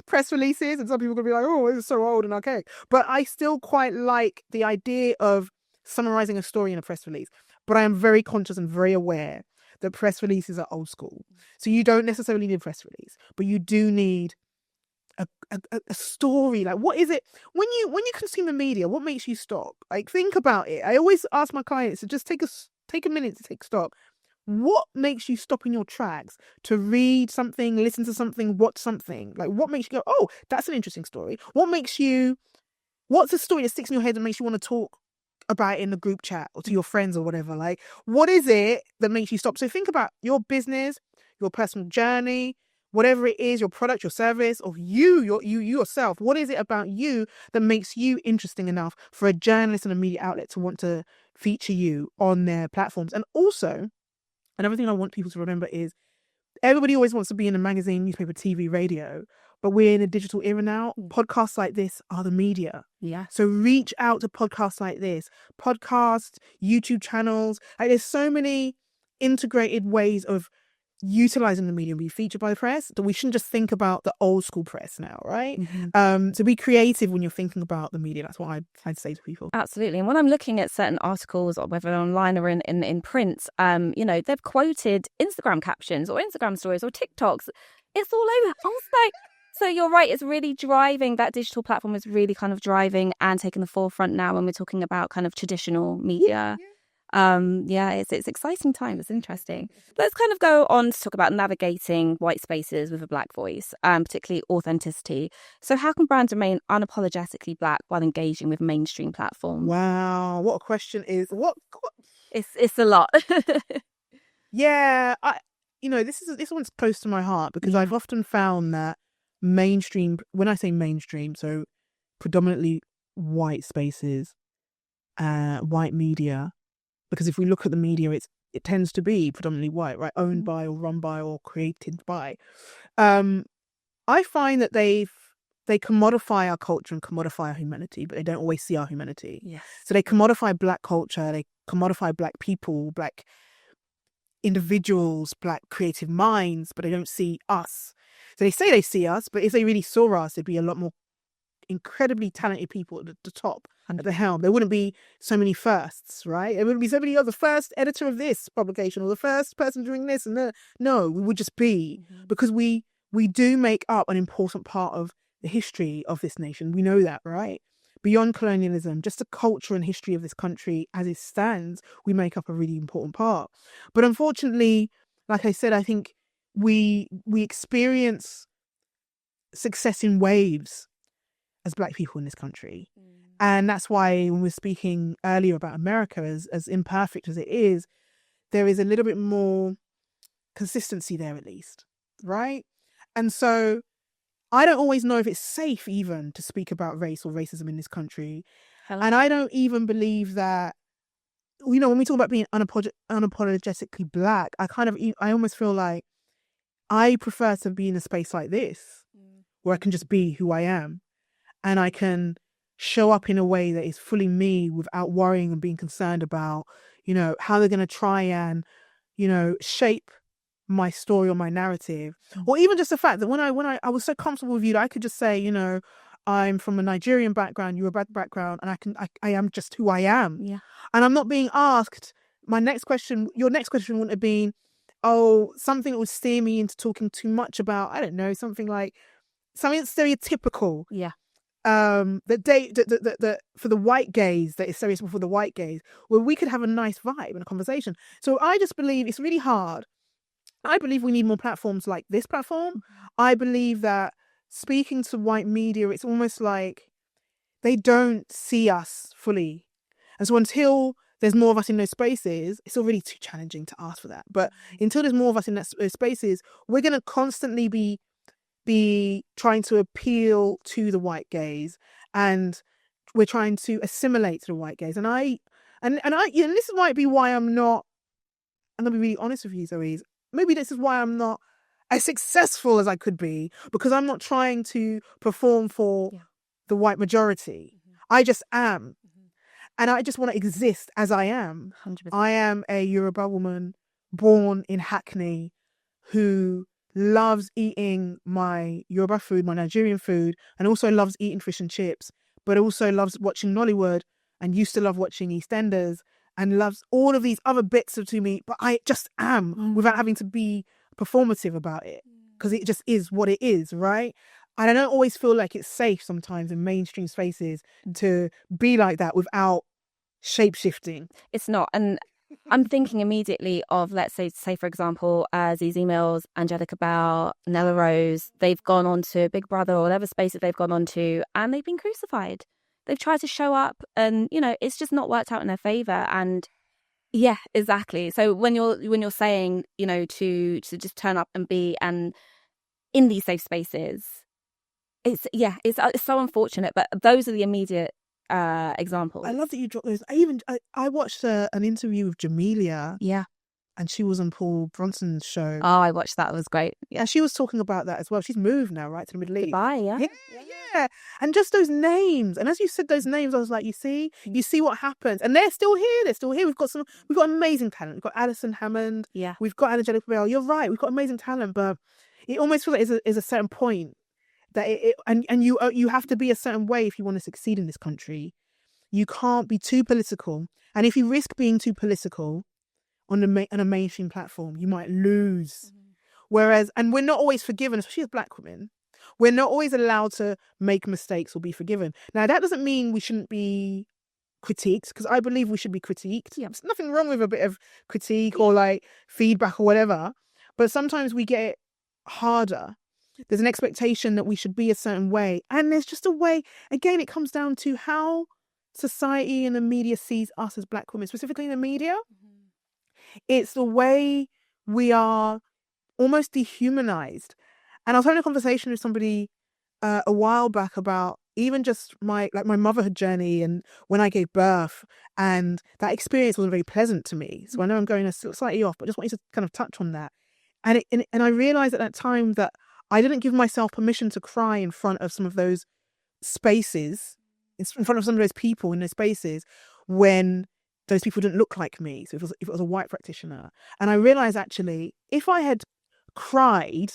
press releases, and some people are going to be like, oh, this is so old and archaic. But I still quite like the idea of summarizing a story in a press release. But I am very conscious and very aware that press releases are old school. So you don't necessarily need a press release, but you do need a story. Like, what is it when you consume the media? What makes you stop? Like, think about it. I always ask my clients to just take a minute to take stock. What makes you stop in your tracks to read something, listen to something, watch something? Like, what makes you go, oh, that's an interesting story? What's a story that sticks in your head and makes you want to talk about it in the group chat or to your friends or whatever? Like, what is it that makes you stop? So think about your business, your personal journey, whatever it is, your product, your service, or you yourself. What is it about you that makes you interesting enough for a journalist and a media outlet to want to feature you on their platforms? And also, another thing I want people to remember is everybody always wants to be in a magazine, newspaper, TV, radio, but we're in a digital era now. Podcasts like this are the media. Yeah. So reach out to podcasts like this, podcasts, YouTube channels. Like, there's so many integrated ways of utilizing the media and be featured by the press that we shouldn't just think about the old school press now, right? To be creative when you're thinking about the media. That's what I'd say to people. Absolutely. And when I'm looking at certain articles, or whether online or in print, they've quoted Instagram captions or Instagram stories or TikToks. It's all over. I was like, so you're right. It's really driving, that digital platform is really kind of driving and taking the forefront now when we're talking about kind of traditional media. It's exciting time. It's interesting. Let's kind of go on to talk about navigating white spaces with a Black voice, particularly authenticity. So how can brands remain unapologetically Black while engaging with mainstream platforms? Wow, what a question is what? It's a lot. Yeah, this one's close to my heart because I've often found that mainstream, when I say mainstream, so predominantly white spaces, white media. Because if we look at the media, it tends to be predominantly white, right? Owned by or run by or created by. I find that they've they commodify our culture and commodify our humanity, but they don't always see our humanity. Yes. So they commodify Black culture, they commodify Black people, Black individuals, Black creative minds, but they don't see us. So they say they see us, but if they really saw us, there'd be a lot more incredibly talented people at the top, at the helm. There wouldn't be so many firsts, right? There wouldn't be so many, the first editor of this publication or the first person doing this and that. No, we would just be, because we do make up an important part of the history of this nation. We know that, right? Beyond colonialism, just the culture and history of this country as it stands, we make up a really important part. But unfortunately, like I said, I think we experience success in waves as Black people in this country. And that's why when we were speaking earlier about America, as imperfect as it is, there is a little bit more consistency there, at least, right? And so I don't always know if it's safe even to speak about race or racism in this country. And I don't even believe that, you know, when we talk about being unapologetically Black, I almost feel like I prefer to be in a space like this where I can just be who I am and I can show up in a way that is fully me without worrying and being concerned about, you know, how they're going to try and, you know, shape my story or my narrative. Or even just the fact that when I was so comfortable with you that I could just say, you know, I'm from a Nigerian background, you're a bad background, and I am just who I am. Yeah. And I'm not being asked, your next question wouldn't have been, oh, something that would steer me into talking too much about, I don't know, something that's stereotypical. Yeah. That for the white gaze, that is stereotypical for the white gaze, where we could have a nice vibe and a conversation. So I just believe it's really hard. I believe we need more platforms like this platform. I believe that speaking to white media, it's almost like they don't see us fully. And so until there's more of us in those spaces, it's already too challenging to ask for that. But until there's more of us in those spaces, we're going to constantly be trying to appeal to the white gaze, and we're trying to assimilate to the white gaze. And this might be why I'm going to be really honest with you, Zoe. Maybe this is why I'm not as successful as I could be, because I'm not trying to perform for the white majority. I just am. And I just want to exist as I am. 100%. I am a Yoruba woman born in Hackney who loves eating my Yoruba food, my Nigerian food, and also loves eating fish and chips, but also loves watching Nollywood and used to love watching EastEnders and loves all of these other bits to me, but I just am without having to be performative about it, because it just is what it is, right? And I don't always feel like it's safe sometimes in mainstream spaces to be like that without shape-shifting. It's not. And I'm thinking immediately of, let's say for example, Zizi Mills, Angelica Bell, Nella Rose. They've gone on to Big Brother or whatever space that they've gone on to, and they've been crucified. They've tried to show up and, you know, it's just not worked out in their favor. And yeah, exactly. So when you're saying, you know, to just turn up and be and in these safe spaces, it's so unfortunate. But those are the immediate examples. I love that you dropped those. I watched an interview with Jamelia. Yeah. And she was on Paul Bronson's show. Oh, I watched that. It was great. Yeah, she was talking about that as well. She's moved now, right, to the Middle East. Dubai, yeah. And just those names. And as you said those names, I was like, you see what happens. And they're still here. We've got amazing talent. We've got Alison Hammond. Yeah. We've got Angelica Bell. You're right. We've got amazing talent, but it almost feels like there's a certain point that you have to be a certain way if you want to succeed in this country. You can't be too political. And if you risk being too political on a mainstream platform, you might lose. Whereas, and we're not always forgiven, especially as Black women. We're not always allowed to make mistakes or be forgiven. Now, that doesn't mean we shouldn't be critiqued, because I believe we should be critiqued. Yeah. There's nothing wrong with a bit of critique or like feedback or whatever. But sometimes we get it harder. There's an expectation that we should be a certain way. And there's just a way, again, it comes down to how society and the media sees us as Black women, specifically in the media. It's the way we are almost dehumanized. And I was having a conversation with somebody a while back about even just my motherhood journey and when I gave birth, and that experience wasn't very pleasant to me. So I know I'm going slightly off, but I just want you to kind of touch on that. And I realized at that time that I didn't give myself permission to cry in front of some of those spaces, in front of some of those people in those spaces, when those people didn't look like me. So if it was a white practitioner. And I realized, actually, if I had cried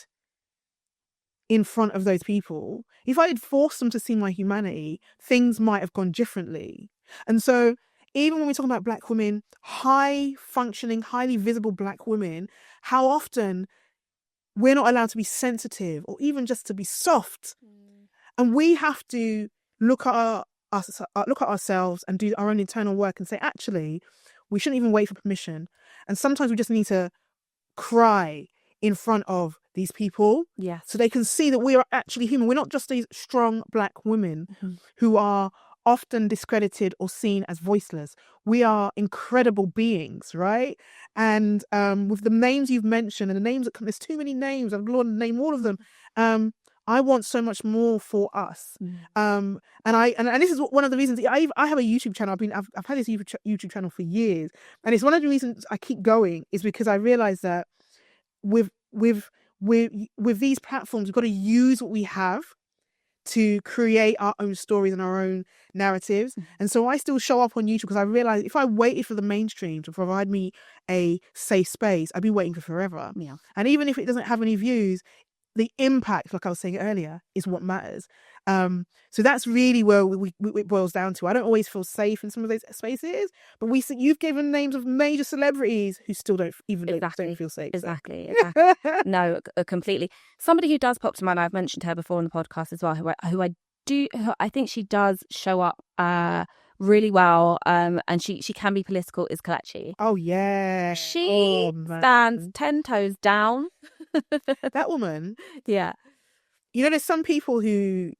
in front of those people, if I had forced them to see my humanity, things might have gone differently. And so even when we talk about Black women, high functioning, highly visible Black women, how often we're not allowed to be sensitive or even just to be soft. And we have to look at ourselves and do our own internal work and say, actually, we shouldn't even wait for permission. And sometimes we just need to cry in front of these people, so they can see that we are actually human. We're not just these strong Black women who are often discredited or seen as voiceless. We are incredible beings, right? And with the names you've mentioned and the names that come, there's too many names. I'd love to name all of them. I want so much more for us. And this is one of the reasons I have a YouTube channel. I've had this YouTube channel for years, and it's one of the reasons I keep going is because I realize that with these platforms, we've got to use what we have to create our own stories and our own narratives. And so I still show up on YouTube because I realize if I waited for the mainstream to provide me a safe space, I'd be waiting for forever. And even if it doesn't have any views, the impact, like I was saying earlier, is what matters. So that's really where it boils down to. I don't always feel safe in some of those spaces, but you've given names of major celebrities who still don't feel safe. Exactly. No, completely. Somebody who does pop to mind, I've mentioned her before on the podcast as well, who I think she does show up really well, and she can be political, is Kelechi. Oh yeah, she stands 10 toes down. That woman. Yeah. You know, there's some people who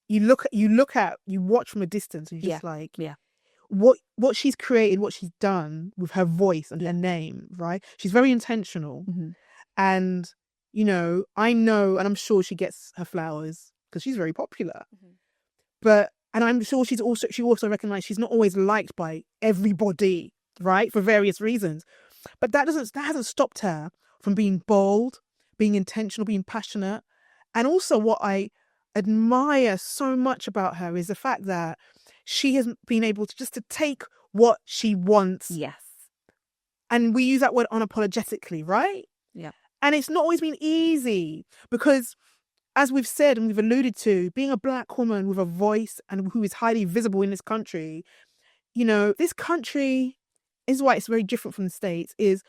you watch from a distance and you're just like, what she's created, what she's done with her voice and her name, right? She's very intentional. And, you know, and I'm sure she gets her flowers because she's very popular. And I'm sure she also recognized she's not always liked by everybody, right? For various reasons. But that hasn't stopped her from being bold, being intentional, being passionate. And also what I admire so much about her is the fact that she has been able to take what she wants. Yes. And we use that word unapologetically, right? Yeah. And it's not always been easy because, as we've said and we've alluded to, being a Black woman with a voice and who is highly visible in this country, you know, this country is why it's very different from the States, is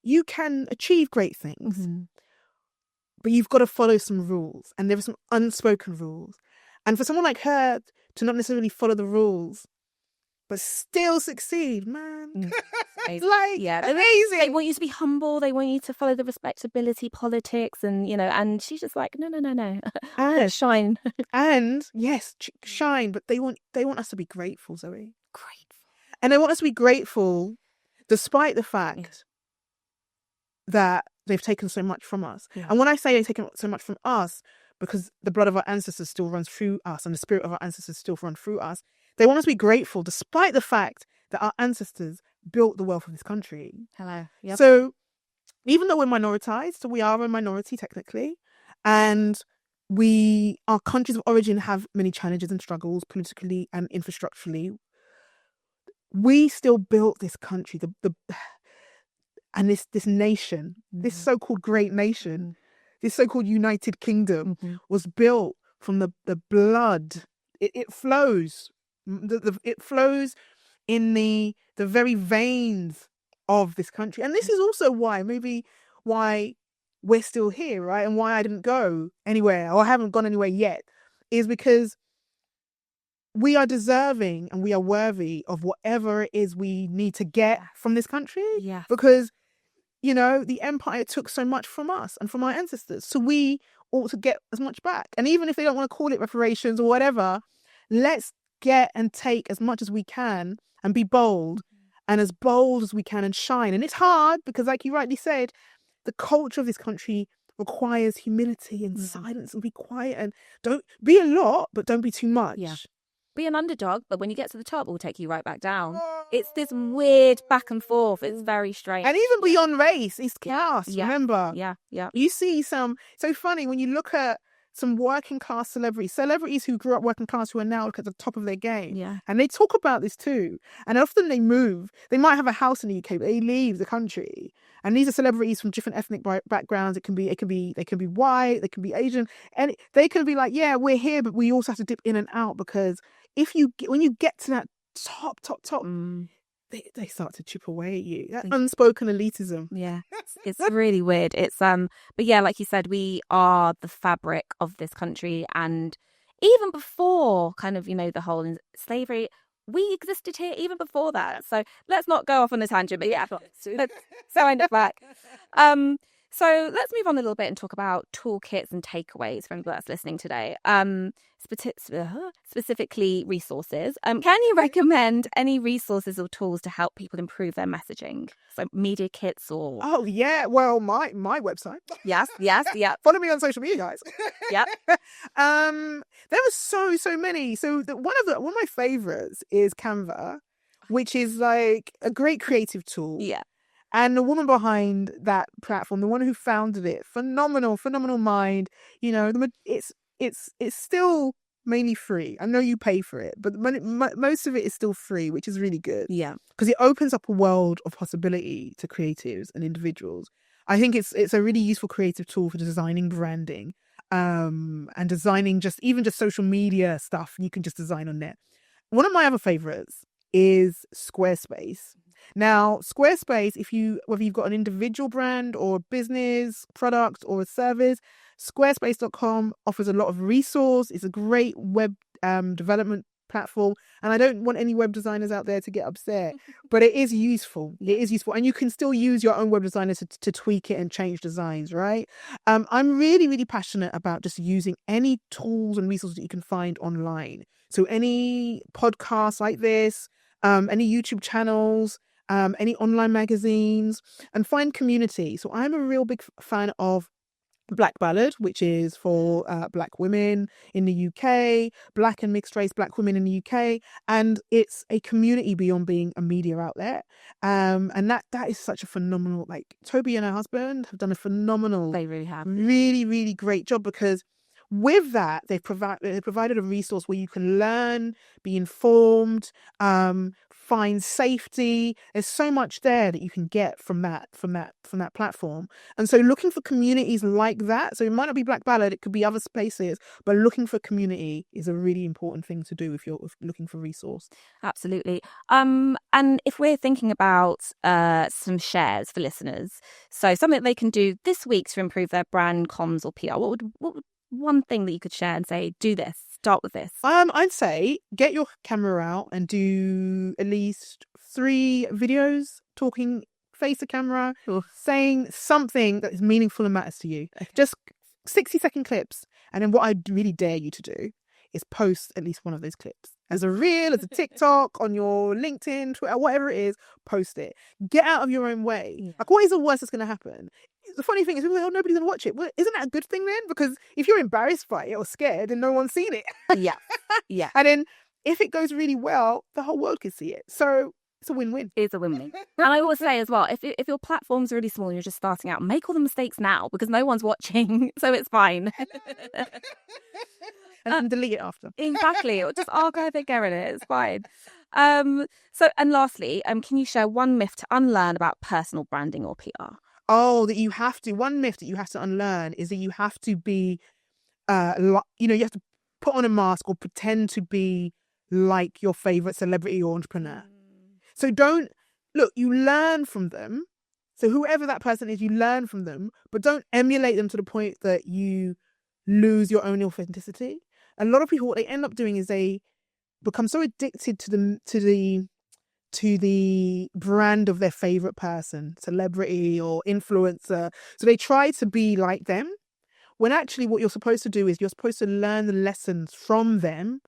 you can achieve great things. But you've got to follow some rules, and there are some unspoken rules. And for someone like her to not necessarily follow the rules, but still succeed, man. It's like amazing. They want you to be humble. They want you to follow the respectability politics, and you know. And she's just like, no. And shine. And yes, shine. But they want us to be grateful, Zoe. And they want us to be grateful, despite the fact that they've taken so much from us. And when I say they've taken so much from us, because the blood of our ancestors still runs through us and the spirit of our ancestors still run through us, they want us to be grateful despite the fact that our ancestors built the wealth of this country. Hello. Yep. So even though we're minoritized, so we are a minority technically, and our countries of origin have many challenges and struggles politically and infrastructurally, we still built this country, and this nation, this so-called great nation, this so-called United Kingdom was built from the blood. It flows. It flows in the very veins of this country. And this is also why we're still here, right? And why I didn't go anywhere, or I haven't gone anywhere yet, is because we are deserving and we are worthy of whatever it is we need to get from this country. Yeah. Because, you know, the empire took so much from us and from our ancestors. So we ought to get as much back. And even if they don't want to call it reparations or whatever, let's get and take as much as we can and be bold, and as bold as we can and shine. And it's hard because, like you rightly said, the culture of this country requires humility and silence and be quiet and don't be a lot, but don't be too much. Yeah. be an underdog, but when you get to the top, we'll take you right back down. It's this weird back and forth. It's very strange. And even beyond race, it's chaos. Yeah. Remember? Yeah. You see some, so funny when you look at some working class celebrities who grew up working class who are now at the top of their game. Yeah. And they talk about this too. And often they move. They might have a house in the UK, but they leave the country. And these are celebrities from different ethnic backgrounds. They can be white, they can be Asian, and they can be like, yeah, we're here, but we also have to dip in and out, because when you get to that top, they start to chip away at you. That unspoken elitism. Yeah, it's really weird. It's but yeah, like you said, we are the fabric of this country, and even before kind of, the whole slavery, we existed here even before that. So let's not go off on a tangent, but yeah, so end it back. So let's move on a little bit and talk about toolkits and takeaways for everyone that's listening today. Specifically resources. Can you recommend any resources or tools to help people improve their messaging? So media kits or... Oh, yeah. Well, my website. Yes. Follow me on social media, guys. Yep. There were so many. So one of my favorites is Canva, which is like a great creative tool. Yeah. And the woman behind that platform, the one who founded it, phenomenal mind. It's still mainly free. I know you pay for it, but most of it is still free, which is really good. Yeah, because it opens up a world of possibility to creatives and individuals. I think it's a really useful creative tool for designing branding, and designing just social media stuff. You can just design on net. One of my other favorites is Squarespace. Now, Squarespace, whether you've got an individual brand or a business product or a service, Squarespace.com offers a lot of resource. It's a great web development platform. And I don't want any web designers out there to get upset, but it is useful. It is useful. And you can still use your own web designer to tweak it and change designs, right? I'm really, really passionate about just using any tools and resources that you can find online. So any podcasts like this, any YouTube channels, any online magazines, and find community. So I'm a real big fan of Black Ballad, which is for Black women in the UK, Black and mixed race Black women in the UK, and it's a community beyond being a media outlet. And that is such a phenomenal, like Toby and her husband have done a phenomenal, they really have, really, really great job, because with that, they've provided a resource where you can learn, be informed, find safety. There's so much there that you can get from that platform. And so looking for communities like that, so it might not be Black Ballad, it could be other spaces, but looking for community is a really important thing to do if you're looking for resource. Absolutely. And if we're thinking about some shares for listeners, so something they can do this week to improve their brand, comms or PR, what would one thing that you could share and say, do this, start with this? I'd say get your camera out and do at least 3 videos talking face to camera, saying something that is meaningful and matters to you. Just 60-second clips. And then what I really dare you to do is post at least one of those clips. As a reel, as a TikTok, on your LinkedIn, Twitter, whatever it is, post it. Get out of your own way. Yeah. Like, what is the worst that's going to happen? The funny thing is, people are like, oh, nobody's going to watch it. Well, isn't that a good thing then? Because if you're embarrassed by it or scared, then no one's seen it. Yeah. And then if it goes really well, the whole world can see it. So it's a win-win. It's a win-win. And I always say as well, if your platform's really small and you're just starting out, make all the mistakes now because no one's watching, so it's fine. And delete it after. Exactly. Or just archive it, get rid of it. It's fine. So, and lastly, can you share one myth to unlearn about personal branding or PR? Oh, that you have to. One myth that you have to unlearn is that you have to be, you have to put on a mask or pretend to be like your favorite celebrity or entrepreneur. So you learn from them. So whoever that person is, you learn from them, but don't emulate them to the point that you lose your own authenticity. A lot of people, what they end up doing is they become so addicted to the brand of their favorite person, celebrity or influencer. So they try to be like them, when actually what you're supposed to do is you're supposed to learn the lessons from them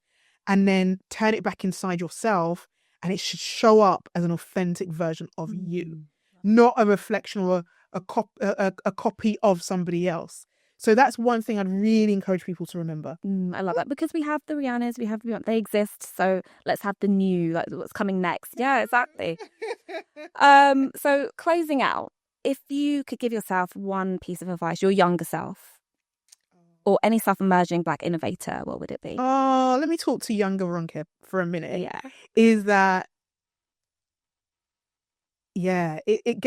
and then turn it back inside yourself, and it should show up as an authentic version of you, not a reflection or a copy of somebody else. So that's one thing I'd really encourage people to remember. I love that, because we have the Rihannas, they exist. So let's have the new, like what's coming next. Yeah, exactly. So closing out, if you could give yourself one piece of advice, your younger self, or any self-emerging Black innovator, what would it be? Oh, let me talk to younger Ronke for a minute. Yeah. Is that, yeah, it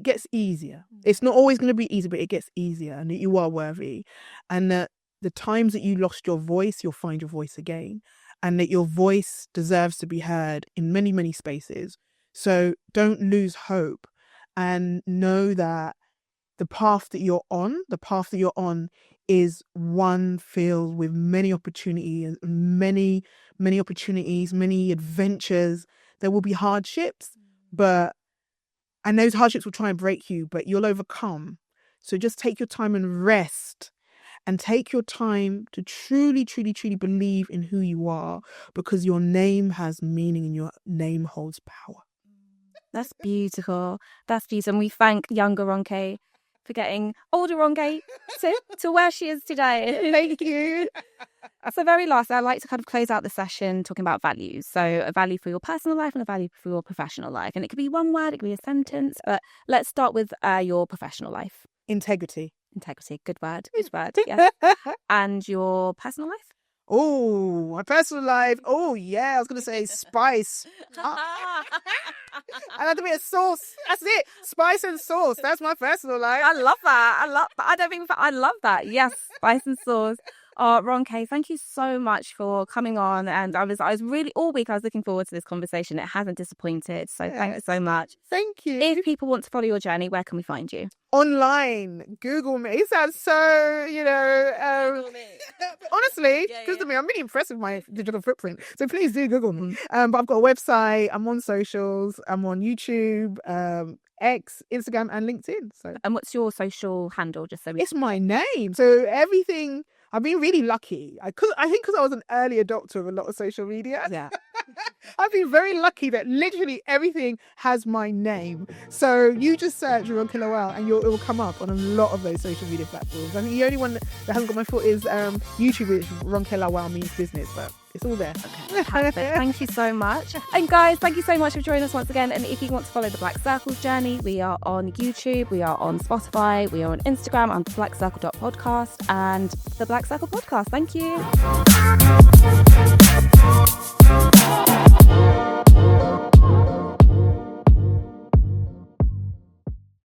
gets easier. It's not always going to be easy, but it gets easier, and that you are worthy, and that the times that you lost your voice, you'll find your voice again, and that your voice deserves to be heard in many, many spaces. So don't lose hope, and know that the path that you're on is one filled with many opportunities, many adventures. There will be hardships, and those hardships will try and break you, but you'll overcome. So just take your time and rest, and take your time to truly, truly, truly believe in who you are, because your name has meaning and your name holds power. That's beautiful. That's beautiful. And we thank younger Ronke for getting older Ronke to where she is today. Thank you. So very last, I'd like to kind of close out the session talking about values. So a value for your personal life and a value for your professional life. And it could be one word, it could be a sentence. But let's start with your professional life. Integrity. Good word. Yes. And your personal life? Oh, my personal life. Oh, yeah. I was going to say spice. I like to be a sauce. That's it. Spice and sauce. That's my personal life. I love that. I love that. Yes, spice and sauce. Ronke, thank you so much for coming on. And I was really, all week I was looking forward to this conversation. It hasn't disappointed. So thanks so much. Thank you. If people want to follow your journey, where can we find you? Online. Google me. It sounds so, honestly, Google me. I'm really impressed with my digital footprint. So please do Google me. But I've got a website. I'm on socials. I'm on YouTube, X, Instagram, and LinkedIn. So. And what's your social handle? Just so it's my name. So everything. I've been really lucky. I think because I was an early adopter of a lot of social media. Yeah. I've been very lucky that literally everything has my name. So you just search Ronke Lawal and it will come up on a lot of those social media platforms. I think the only one that hasn't got my foot is YouTube, which Ronke Lawal means business, but it's all there. Okay, perfect. Thank you so much. And guys, thank you so much for joining us once again. And if you want to follow the Black Circles journey, we are on YouTube, we are on Spotify, we are on Instagram on blackcircle.podcast and the Black Circle podcast. Thank you.